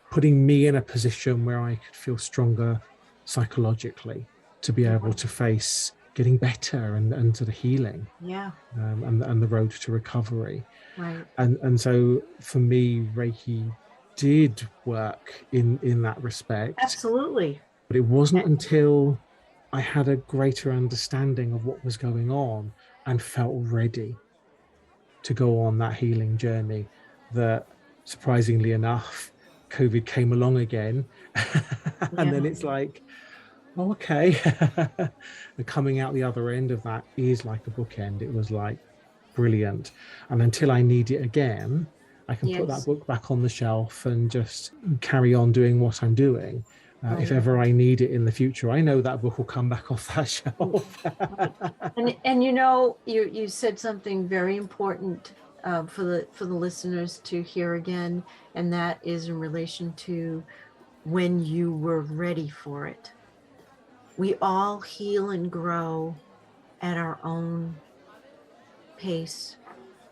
Speaker 1: putting me in a position where I could feel stronger psychologically to be able to face getting better and sort of healing, and the road to recovery.
Speaker 2: Right.
Speaker 1: And so for me, Reiki did work in that respect.
Speaker 2: Absolutely.
Speaker 1: But it wasn't until I had a greater understanding of what was going on and felt ready. to go on that healing journey, that surprisingly enough, COVID came along again. And
Speaker 2: Yeah.
Speaker 1: then it's like, oh, okay. And coming out the other end of that is like a bookend. It was like brilliant. And until I need it again, I can put that
Speaker 2: Yes.
Speaker 1: book back on the shelf and just carry on doing what I'm doing. If
Speaker 2: Right.
Speaker 1: ever I need it in the future, I know that book will come back off that shelf.
Speaker 2: Right. And you know, you said something very important for the listeners to hear again, and that is in relation to when you were ready for it. We all heal and grow at our own pace.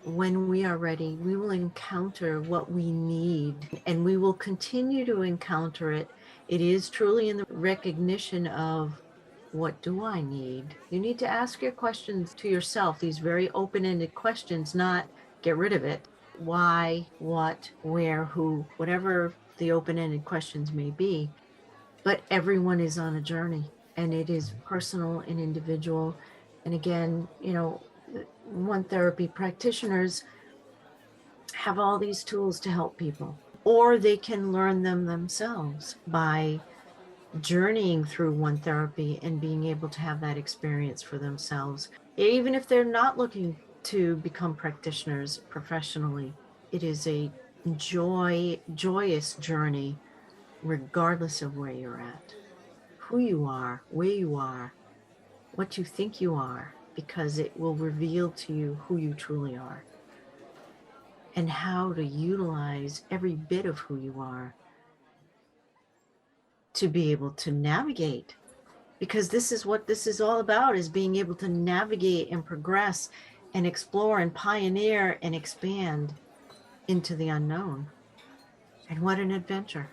Speaker 2: When we are ready, we will encounter what we need, and we will continue to encounter it. It is truly in the recognition of, what do I need? You need to ask your questions to yourself, these very open-ended questions, not get rid of it. Why, what, where, who, whatever the open-ended questions may be. But everyone is on a journey, and it is personal and individual. And again, you know, one therapy practitioners have all these tools to help people, or they can learn them themselves by journeying through one therapy and being able to have that experience for themselves. Even if they're not looking to become practitioners professionally, it is a joyous journey, regardless of where you're at, who you are, where you are, what you think you are, because it will reveal to you who you truly are and how to utilize every bit of who you are to be able to navigate. Because this is what this is all about, is being able to navigate and progress and explore and pioneer and expand into the unknown. And what an adventure.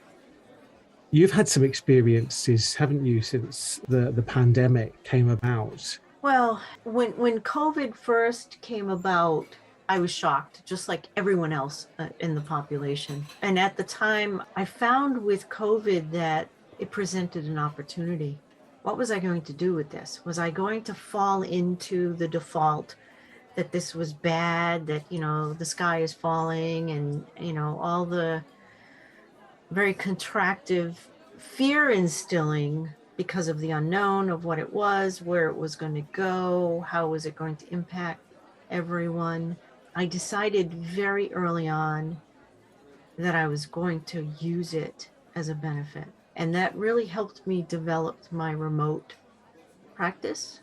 Speaker 1: You've had some experiences, haven't you, since the pandemic came about?
Speaker 2: Well, when COVID first came about, I was shocked, just like everyone else in the population. And at the time, I found with COVID that it presented an opportunity. What was I going to do with this? Was I going to fall into the default that this was bad, that, you know, the sky is falling, and, you know, all the very contractive fear instilling because of the unknown of what it was, where it was going to go, how was it going to impact everyone. I decided very early on that I was going to use it as a benefit. And that really helped me develop my remote practice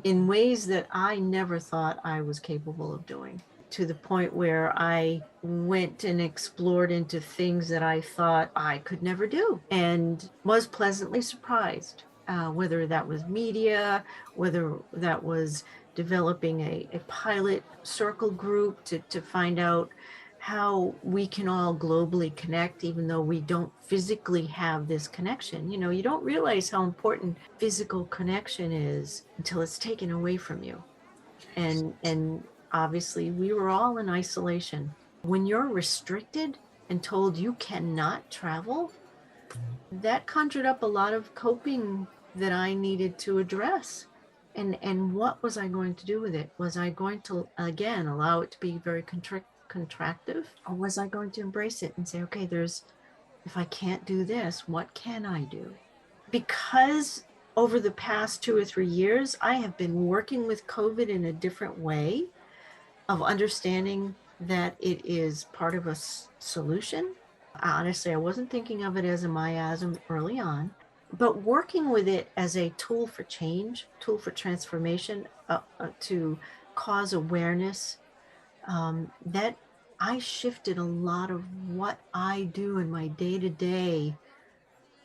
Speaker 2: in ways that I never thought I was capable of doing, to the point where I went and explored into things that I thought I could never do, and was pleasantly surprised, whether that was media, whether that was developing a pilot circle group to find out how we can all globally connect, even though we don't physically have this connection. You know, you don't realize how important physical connection is until it's taken away from you. And obviously we were all in isolation. When you're restricted and told you cannot travel, that conjured up a lot of coping that I needed to address. And what was I going to do with it? Was I going to, again, allow it to be very contractive, or was I going to embrace it and say, okay, if I can't do this, what can I do? Because over the past 2 or 3 years, I have been working with COVID in a different way, of understanding that it is part of a solution. Honestly, I wasn't thinking of it as a miasm early on, but working with it as a tool for change, tool for transformation, to cause awareness, that I shifted a lot of what I do in my day-to-day,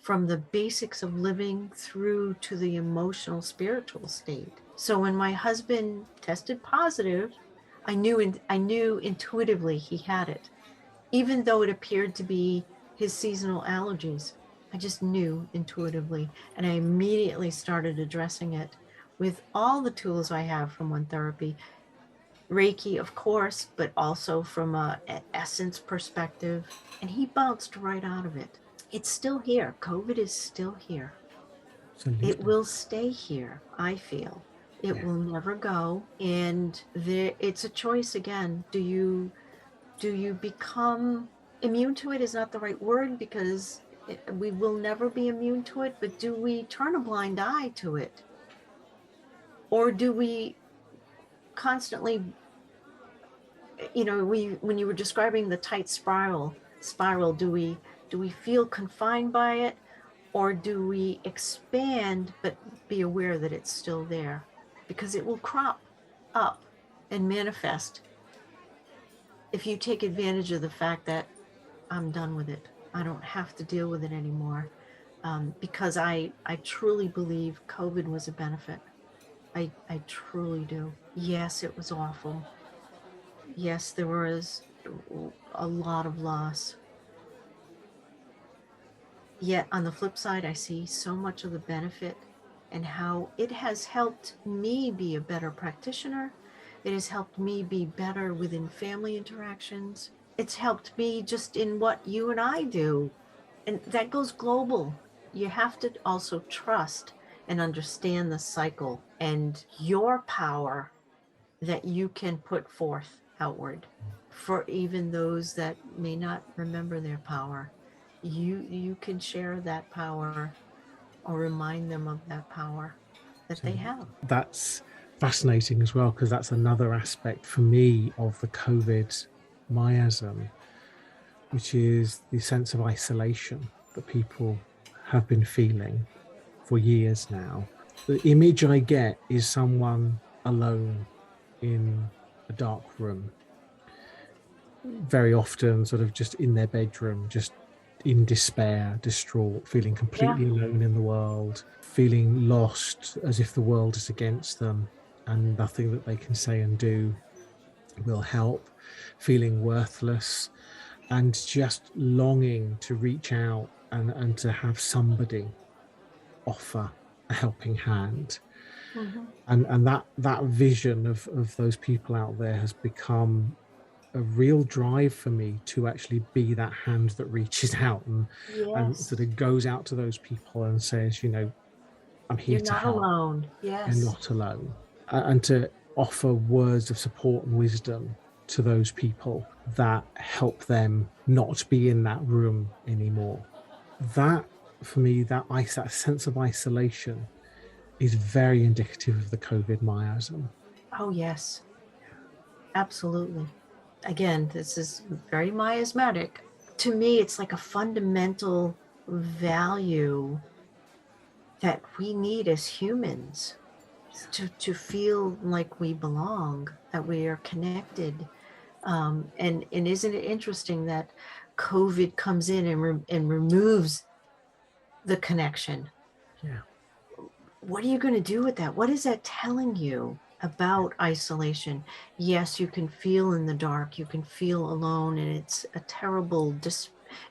Speaker 2: from the basics of living through to the emotional, spiritual state. So when my husband tested positive, I knew intuitively he had it, even though it appeared to be his seasonal allergies. I just knew intuitively, and I immediately started addressing it with all the tools I have from one therapy. Reiki, of course, but also from an essence perspective. And he bounced right out of it. It's still here. COVID is still here. It
Speaker 1: Absolutely.
Speaker 2: will stay here, I feel. It
Speaker 1: Yeah.
Speaker 2: will never go. And it's a choice again. Do you become immune to it is not the right word, because we will never be immune to it, but do we turn a blind eye to it? Or do we constantly, when you were describing the tight spiral, do we feel confined by it, or do we expand but be aware that it's still there? Because it will crop up and manifest if you take advantage of the fact that I'm done with it. I don't have to deal with it anymore. Because I truly believe COVID was a benefit. I truly do. Yes, it was awful. Yes, there was a lot of loss. Yet on the flip side, I see so much of the benefit and how it has helped me be a better practitioner. It has helped me be better within family interactions. It's helped me just in what you and I do. And that goes global. You have to also trust and understand the cycle and your power that you can put forth outward for even those that may not remember their power. You can share that power or remind them of that power that
Speaker 1: So
Speaker 2: they have.
Speaker 1: that's fascinating as well, because that's another aspect for me of the COVID miasm, which is the sense of isolation that people have been feeling for years now. The image I get is someone alone in a dark room, very often sort of just in their bedroom, just in despair, distraught, feeling
Speaker 2: Yeah.
Speaker 1: completely alone in the world, feeling lost, as if the world is against them and nothing that they can say and do will help, feeling worthless, and just longing to reach out and to have somebody offer a helping hand.
Speaker 2: Mhm.
Speaker 1: And that vision of those people out there has become a real drive for me to actually be that hand that reaches out and sort
Speaker 2: Yes.
Speaker 1: of goes out to those people and says, I'm here
Speaker 2: You're
Speaker 1: to
Speaker 2: not
Speaker 1: help.
Speaker 2: alone.
Speaker 1: You're
Speaker 2: Yes.
Speaker 1: not alone. And to offer words of support and wisdom to those people that help them not be in that room anymore. That, for me, that sense of isolation is very indicative of the COVID miasm.
Speaker 2: Oh, yes. Absolutely. Again, this is very miasmatic. To me, it's like a fundamental value that we need as humans to feel like we belong, that we are connected. And isn't it interesting that COVID comes in and removes the connection?
Speaker 1: Yeah.
Speaker 2: What are you going to do with that? What is that telling you about isolation? Yes, you can feel in the dark, you can feel alone, and it's a terrible,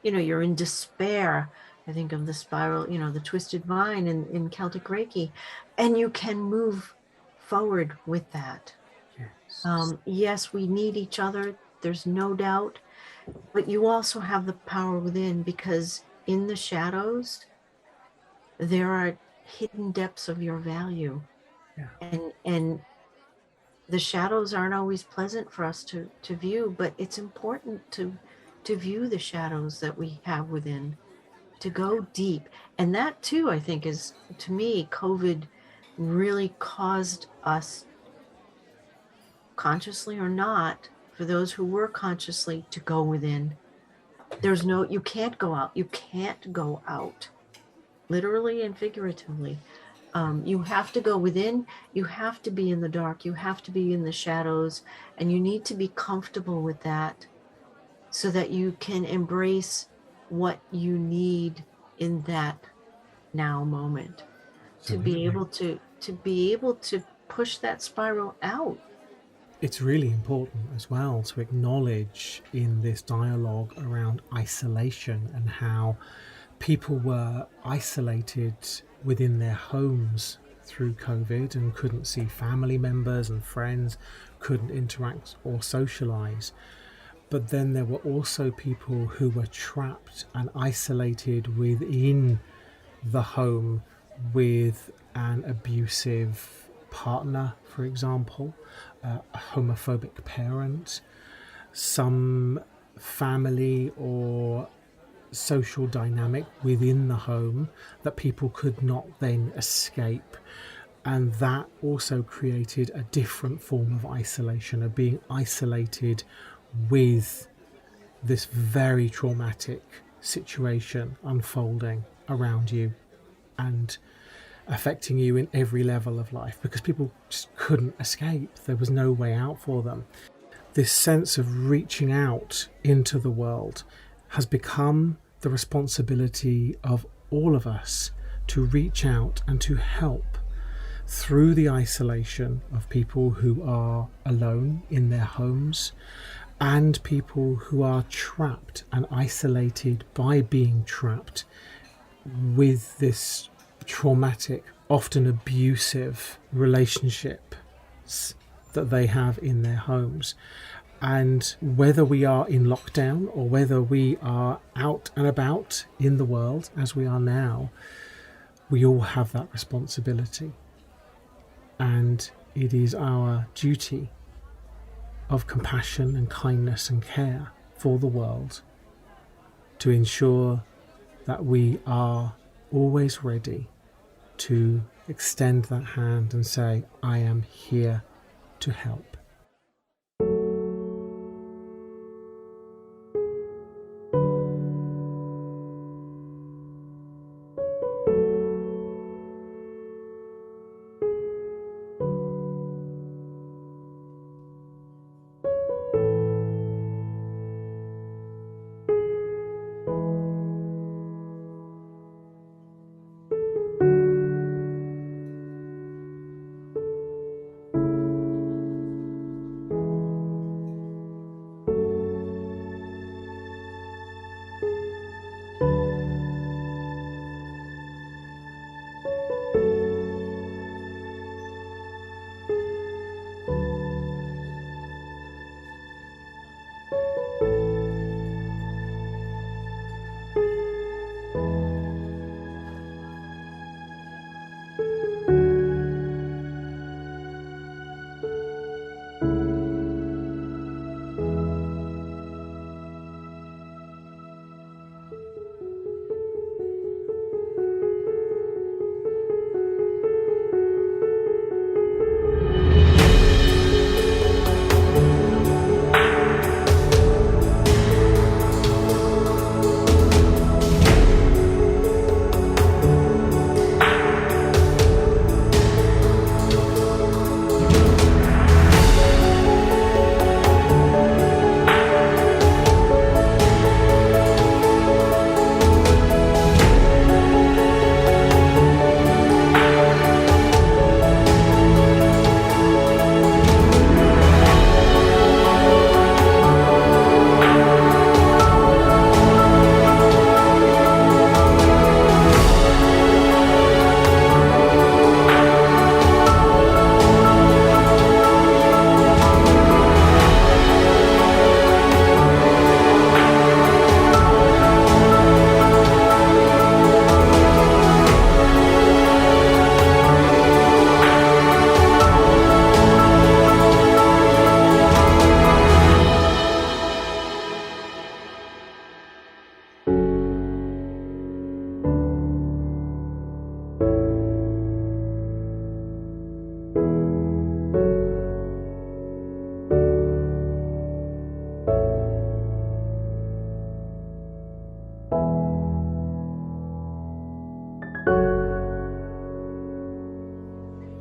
Speaker 2: you're in despair. I think of the spiral, the twisted vine in Celtic Reiki, and you can move forward with that.
Speaker 1: Yes.
Speaker 2: Yes, we need each other. There's no doubt, but you also have the power within, because in the shadows, there are hidden depths of your value,
Speaker 1: Yeah.
Speaker 2: and the shadows aren't always pleasant for us to view, but it's important to view the shadows that we have within, to go deep. And that too, I think, is, to me, COVID really caused us, consciously or not, for those who were consciously, to go within. You can't go out, you can't go out, literally and figuratively. You have to go within, you have to be in the dark, you have to be in the shadows, and you need to be comfortable with that so that you can embrace what you need in that now moment, to be
Speaker 1: Absolutely.
Speaker 2: able to push that spiral out.
Speaker 1: It's really important as well to acknowledge in this dialogue around isolation and how people were isolated within their homes through COVID and couldn't see family members and friends, couldn't interact or socialize. But then there were also people who were trapped and isolated within the home with an abusive partner, for example, a homophobic parent, some family or social dynamic within the home that people could not then escape. And that also created a different form of isolation, of being isolated with this very traumatic situation unfolding around you and affecting you in every level of life, because people just couldn't escape. There was no way out for them. This sense of reaching out into the world has become the responsibility of all of us, to reach out and to help through the isolation of people who are alone in their homes and people who are trapped and isolated by being trapped with this traumatic, often abusive relationships that they have in their homes. And whether we are in lockdown or whether we are out and about in the world as we are now, we all have that responsibility. And it is our duty of compassion and kindness and care for the world to ensure that we are always ready to extend that hand and say, I am here to help.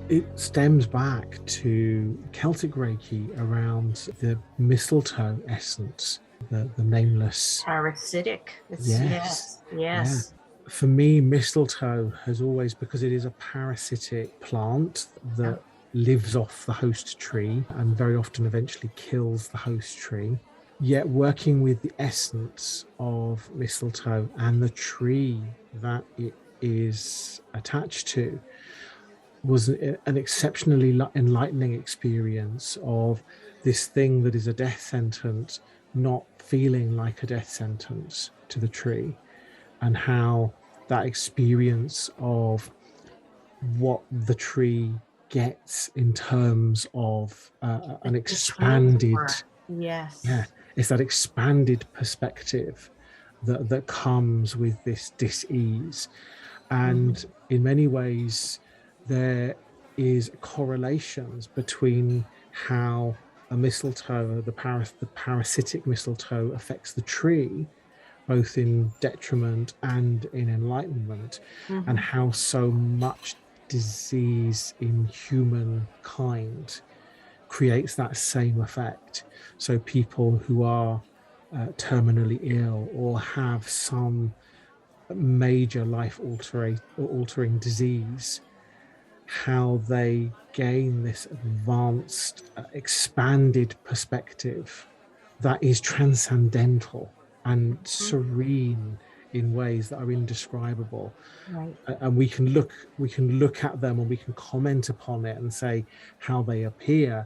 Speaker 1: It stems back to Celtic Reiki around the mistletoe essence, the nameless.
Speaker 2: Parasitic.
Speaker 1: Yes.
Speaker 2: Yes.
Speaker 1: Yeah. For me, mistletoe has always, because it is a parasitic plant that lives off the host tree and very often eventually kills the host tree. Yet working with the essence of mistletoe and the tree that it is attached to was an exceptionally enlightening experience of this thing that is a death sentence not feeling like a death sentence to the tree, and how that experience of what the tree gets in terms of an
Speaker 2: The
Speaker 1: expanded,
Speaker 2: transfer.
Speaker 1: yeah,
Speaker 2: Yes.
Speaker 1: it's that expanded perspective that comes with this dis-ease. And
Speaker 2: Mhm.
Speaker 1: in many ways, there is correlations between how a mistletoe, the parasitic mistletoe, affects the tree, both in detriment and in enlightenment, and
Speaker 2: Mhm.
Speaker 1: how so much disease in humankind creates that same effect. So people who are terminally ill or have some major life altering disease, how they gain this advanced, expanded perspective that is transcendental and
Speaker 2: Mhm.
Speaker 1: serene in ways that are indescribable.
Speaker 2: Right.
Speaker 1: And we can look at them and we can comment upon it and say how they appear,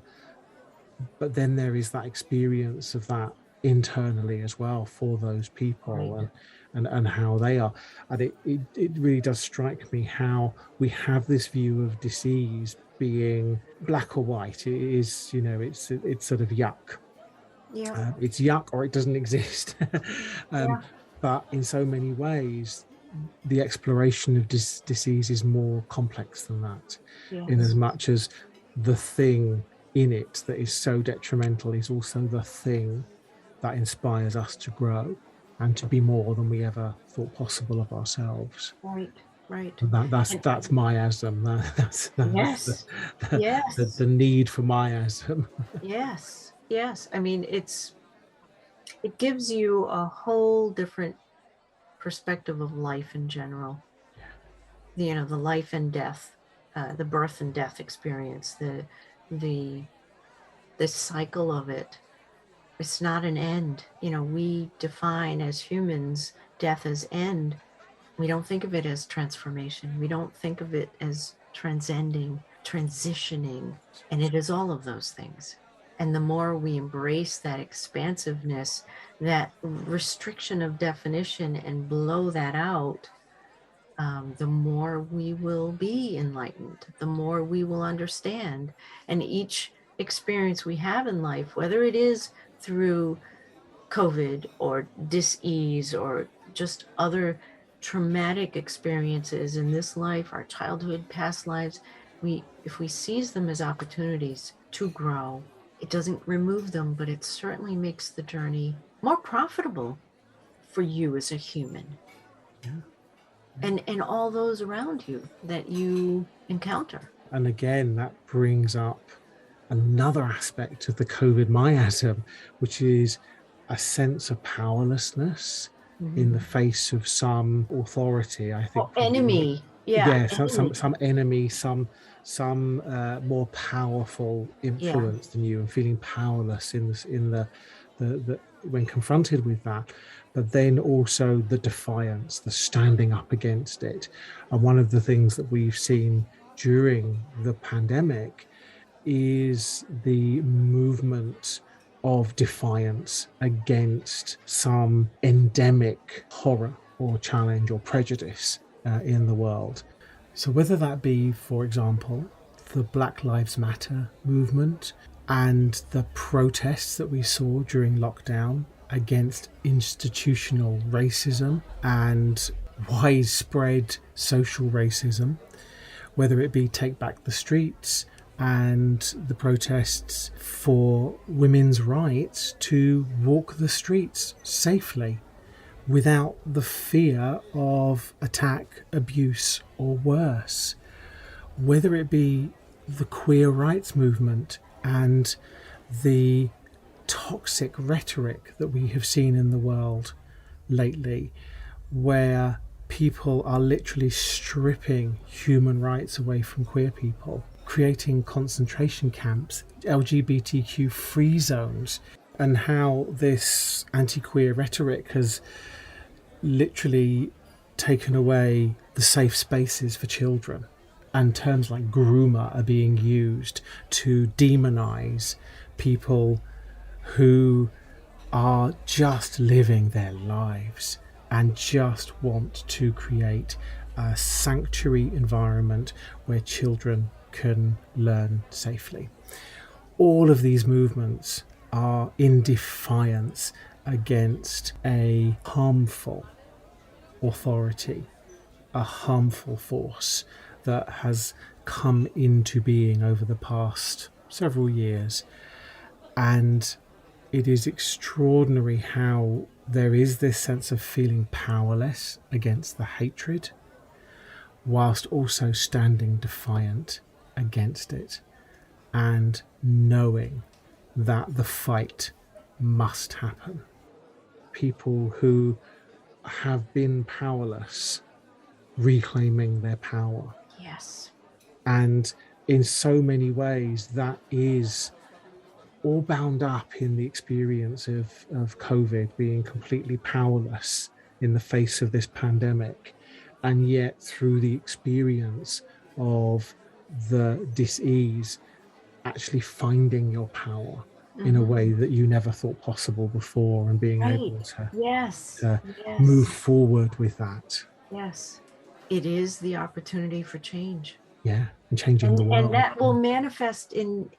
Speaker 1: but then there is that experience of that internally as well for those people,
Speaker 2: Right.
Speaker 1: and how they are. And it really does strike me how we have this view of disease being black or white. It is, it's sort of yuck.
Speaker 2: Yeah.
Speaker 1: It's yuck or it doesn't exist. um,
Speaker 2: Yeah.
Speaker 1: but in so many ways, the exploration of disease is more complex than that, in as
Speaker 2: Yes.
Speaker 1: much as the thing in it that is so detrimental is also the thing that inspires us to grow and to be more than we ever thought possible of ourselves.
Speaker 2: Right. Right. And
Speaker 1: That's miasm. That's
Speaker 2: yes.
Speaker 1: the,
Speaker 2: Yes.
Speaker 1: the need for miasm.
Speaker 2: Yes. Yes. I mean, it gives you a whole different perspective of life in general. The life and death, the birth and death experience, the the cycle of it. It's not an end. We define as humans death as end. We don't think of it as transformation. We don't think of it as transcending, transitioning, and it is all of those things. And the more we embrace that expansiveness, that restriction of definition, and blow that out, the more we will be enlightened, the more we will understand. And each experience we have in life, whether it is through COVID or dis-ease or just other traumatic experiences in this life, our childhood, past lives, if we seize them as opportunities to grow, it doesn't remove them, but it certainly makes the journey more profitable for you as a human,
Speaker 1: Yeah.
Speaker 2: and all those around you that you encounter.
Speaker 1: And again, that brings up another aspect of the COVID miasm, which is a sense of powerlessness in the
Speaker 2: Mhm.
Speaker 1: face of some authority. I
Speaker 2: Oh,
Speaker 1: think probably,
Speaker 2: enemy. Yeah,
Speaker 1: yeah,
Speaker 2: enemy.
Speaker 1: some enemy, some more powerful
Speaker 2: Yeah.
Speaker 1: influence than you, and feeling powerless in this in the when confronted with that. But then also the defiance, the standing up against it. And one of the things that we've seen during the pandemic is the movement of defiance against some endemic horror or challenge or prejudice in the world. So, whether that be, for example, the Black Lives Matter movement and the protests that we saw during lockdown against institutional racism and widespread social racism, whether it be Take Back the Streets and the protests for women's rights to walk the streets safely without the fear of attack, abuse, or worse, whether it be the queer rights movement and the toxic rhetoric that we have seen in the world lately, where people are literally stripping human rights away from queer people, creating concentration camps, LGBTQ free zones, and how this anti queer rhetoric has literally taken away the safe spaces for children. And terms like groomer are being used to demonize people who are just living their lives and just want to create a sanctuary environment where children can learn safely. All of these movements are in defiance against a harmful authority, a harmful force that has come into being over the past several years. And it is extraordinary how there is this sense of feeling powerless against the hatred, whilst also standing defiant against it and knowing that the fight must happen. People who have been powerless reclaiming their power.
Speaker 2: Yes.
Speaker 1: And in so many ways, that is all bound up in the experience of COVID, being completely powerless in the face of this pandemic. And yet through the experience of the dis-ease, actually finding your power in a way that you never thought possible before, and being able to
Speaker 2: Yes.
Speaker 1: move forward with that.
Speaker 2: Yes. It is the opportunity for change.
Speaker 1: Yeah, and changing the world.
Speaker 2: And that will manifest in,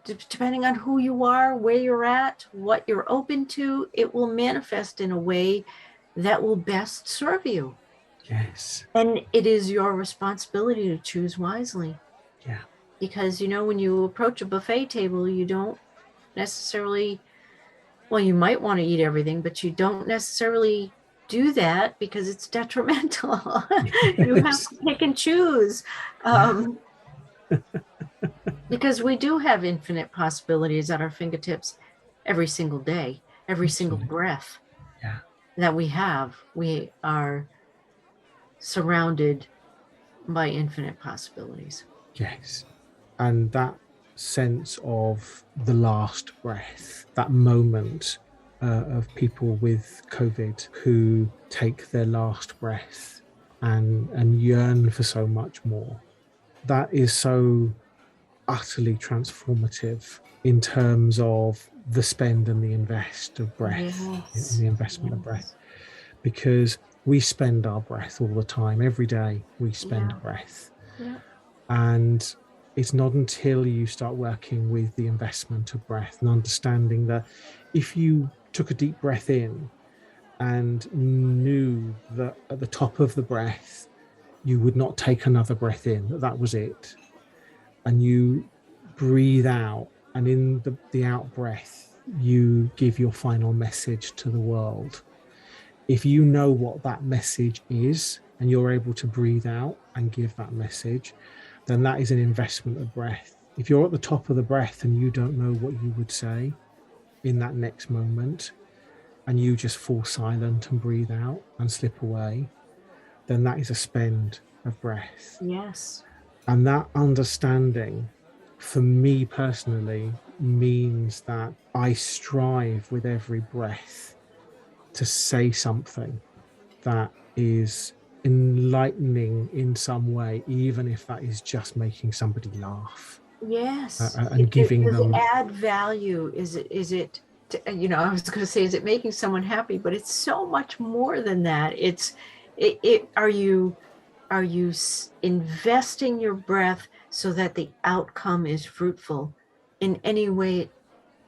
Speaker 2: depending on who you are, where you're at, what you're open to, it will manifest in a way that will best serve you.
Speaker 1: Yes.
Speaker 2: And it is your responsibility to choose wisely.
Speaker 1: Yeah.
Speaker 2: Because, you know, when you approach a buffet table, you don't necessarily, well, you might want to eat everything, but you don't necessarily do that because it's detrimental. You have to pick and choose. Because we do have infinite possibilities at our fingertips every single day, every single breath that we have. We are surrounded by infinite possibilities.
Speaker 1: Yes. And that sense of the last breath, that moment of people with COVID who take their last breath and yearn for so much more, that is so utterly transformative in terms of the spend and the invest of breath, the investment of breath, because we spend our breath all the time. Every day we spend breath. And it's not until you start working with the investment of breath and understanding that if you took a deep breath in and knew that at the top of the breath you would not take another breath in, that was it, and you breathe out, and in the out breath you give your final message to the world. If you know what that message is and you're able to breathe out and give that message, then that is an investment of breath. If you're at the top of the breath and you don't know what you would say in that next moment, and you just fall silent and breathe out and slip away, then that is a spend of breath.
Speaker 2: Yes.
Speaker 1: And that understanding, for me personally, means that I strive with every breath to say something that is enlightening in some way, even if that is just making somebody laugh.
Speaker 2: Yes.
Speaker 1: And giving
Speaker 2: does
Speaker 1: them
Speaker 2: it add value. Is it you know, I was going to say, is it making someone happy? But it's so much more than that. Are you investing your breath so that the outcome is fruitful in any way it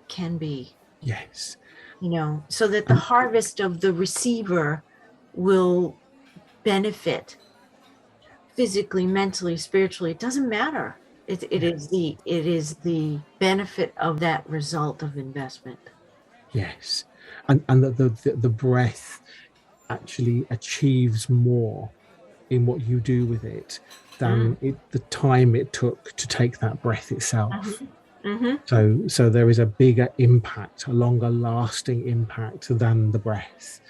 Speaker 2: can be?
Speaker 1: Yes.
Speaker 2: You know, so that the harvest of the receiver will benefit physically, mentally, spiritually. It doesn't matter. It is the benefit of that result of investment.
Speaker 1: Yes. And that the breath actually achieves more in what you do with it than the time it took to take that breath itself. So there is a bigger impact, a longer lasting impact than the breath.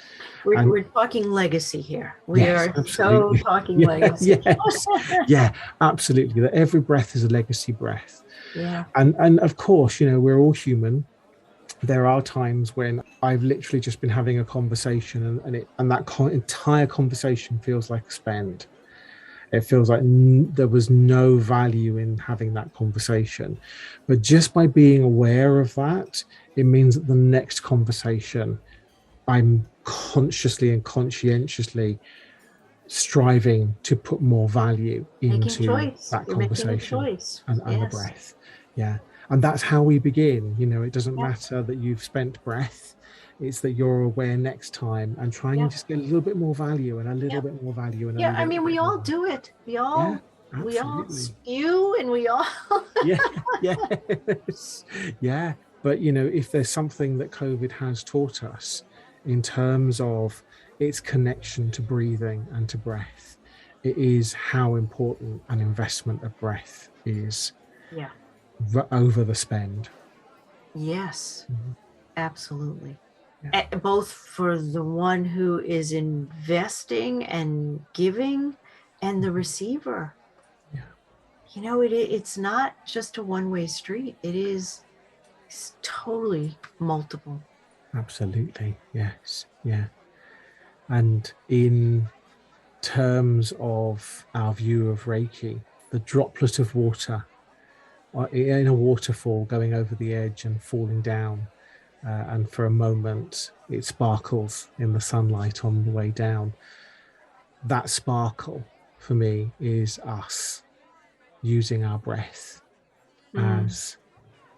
Speaker 2: We're talking legacy here. We are absolutely. So talking legacy.
Speaker 1: Yes. Yeah, absolutely. That every breath is a legacy breath.
Speaker 2: Yeah.
Speaker 1: And of course, you know, we're all human. There are times when I've literally just been having a conversation and that entire conversation feels like a spend. It feels like there was no value in having that conversation. But just by being aware of that, it means that the next conversation, I'm consciously and conscientiously striving to put more value
Speaker 2: Making
Speaker 1: into
Speaker 2: choice.
Speaker 1: that
Speaker 2: You're making a
Speaker 1: conversation
Speaker 2: choice.
Speaker 1: and the
Speaker 2: Yes.
Speaker 1: breath. Yeah. And that's how we begin. It doesn't
Speaker 2: Yeah.
Speaker 1: matter that you've spent breath. It's that you're aware next time and trying
Speaker 2: Yeah.
Speaker 1: and just get a little bit more value and a little
Speaker 2: Yeah.
Speaker 1: bit more value and a
Speaker 2: Yeah. I
Speaker 1: little
Speaker 2: mean,
Speaker 1: bit
Speaker 2: we
Speaker 1: more
Speaker 2: all
Speaker 1: value.
Speaker 2: do it. We
Speaker 1: Yeah,
Speaker 2: all
Speaker 1: absolutely.
Speaker 2: spew and we all.
Speaker 1: Yeah, yes. Yeah. But if there's something that COVID has taught us in terms of its connection to breathing and to breath, it is how important an investment of breath is
Speaker 2: Yeah.
Speaker 1: over the spend.
Speaker 2: Yes.
Speaker 1: Mhm.
Speaker 2: Absolutely.
Speaker 1: Yeah.
Speaker 2: Both for the one who is investing and giving and the receiver.
Speaker 1: Yeah.
Speaker 2: It's not just a one-way street. It's totally multiple.
Speaker 1: Absolutely. Yes. Yeah. And in terms of our view of Reiki, the droplet of water in a waterfall going over the edge and falling down, and for a moment it sparkles in the sunlight on the way down. That sparkle for me is us using our breath as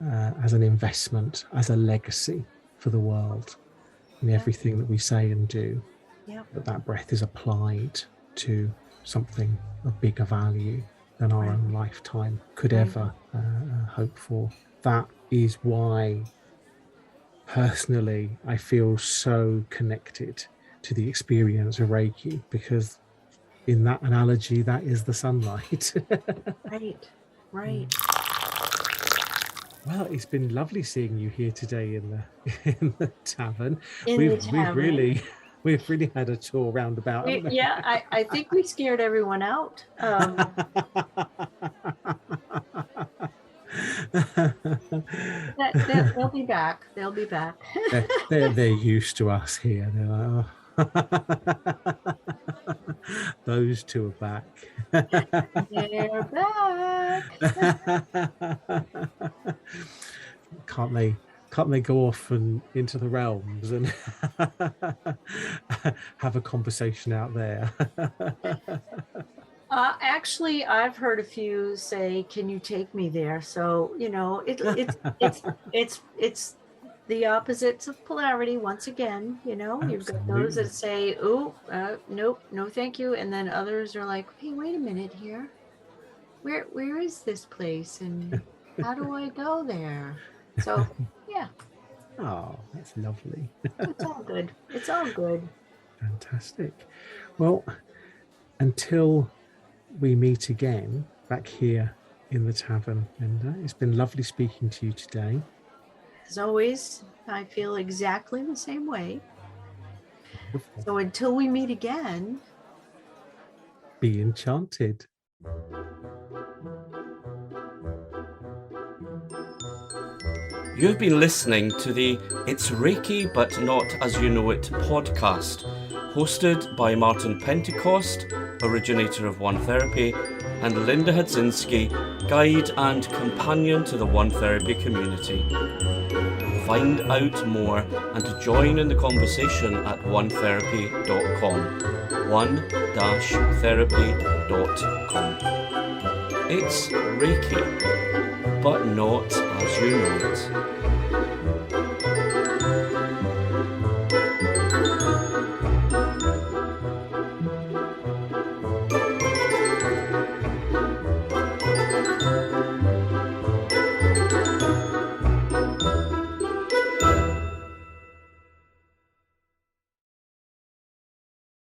Speaker 1: an investment, as a legacy for the world in everything that we say and do.
Speaker 2: Yeah.
Speaker 1: That breath is applied to something of bigger value than our own lifetime could ever hope for. That is why personally I feel so connected to the experience of Reiki, because in that analogy, that is the sunlight.
Speaker 2: Right.
Speaker 1: Well, it's been lovely seeing you here today in the tavern.
Speaker 2: In the tavern.
Speaker 1: We've really had a tour roundabout, haven't we?
Speaker 2: Yeah, I think we scared everyone out. They'll be back. They'll be back.
Speaker 1: They're used to us here. They're like, oh. Those two are back.
Speaker 2: They're back.
Speaker 1: Can't they go off and into the realms and have a conversation out there?
Speaker 2: Actually, I've heard a few say, "Can you take me there?" So it's the opposites of polarity once again. You've got those that say, "Oh, nope, no, thank you," and then others are like, "Hey, wait a minute here. Where is this place, and how do I go there?" So yeah.
Speaker 1: Oh, that's lovely.
Speaker 2: It's all good. It's all good.
Speaker 1: Fantastic. Well, until we meet again back here in the tavern, Linda, it's been lovely speaking to you today.
Speaker 2: As always, I feel exactly the same way.
Speaker 1: Wonderful.
Speaker 2: So until we meet again,
Speaker 1: be enchanted.
Speaker 3: You've been listening to the It's Reiki But Not As You Know It podcast, hosted by Martyn Pentecost, originator of One Therapy, and Linda Hadzinski, guide and companion to the One Therapy community. Find out more and join in the conversation at onetherapy.com, one-therapy.com. It's Reiki, but not as you know it.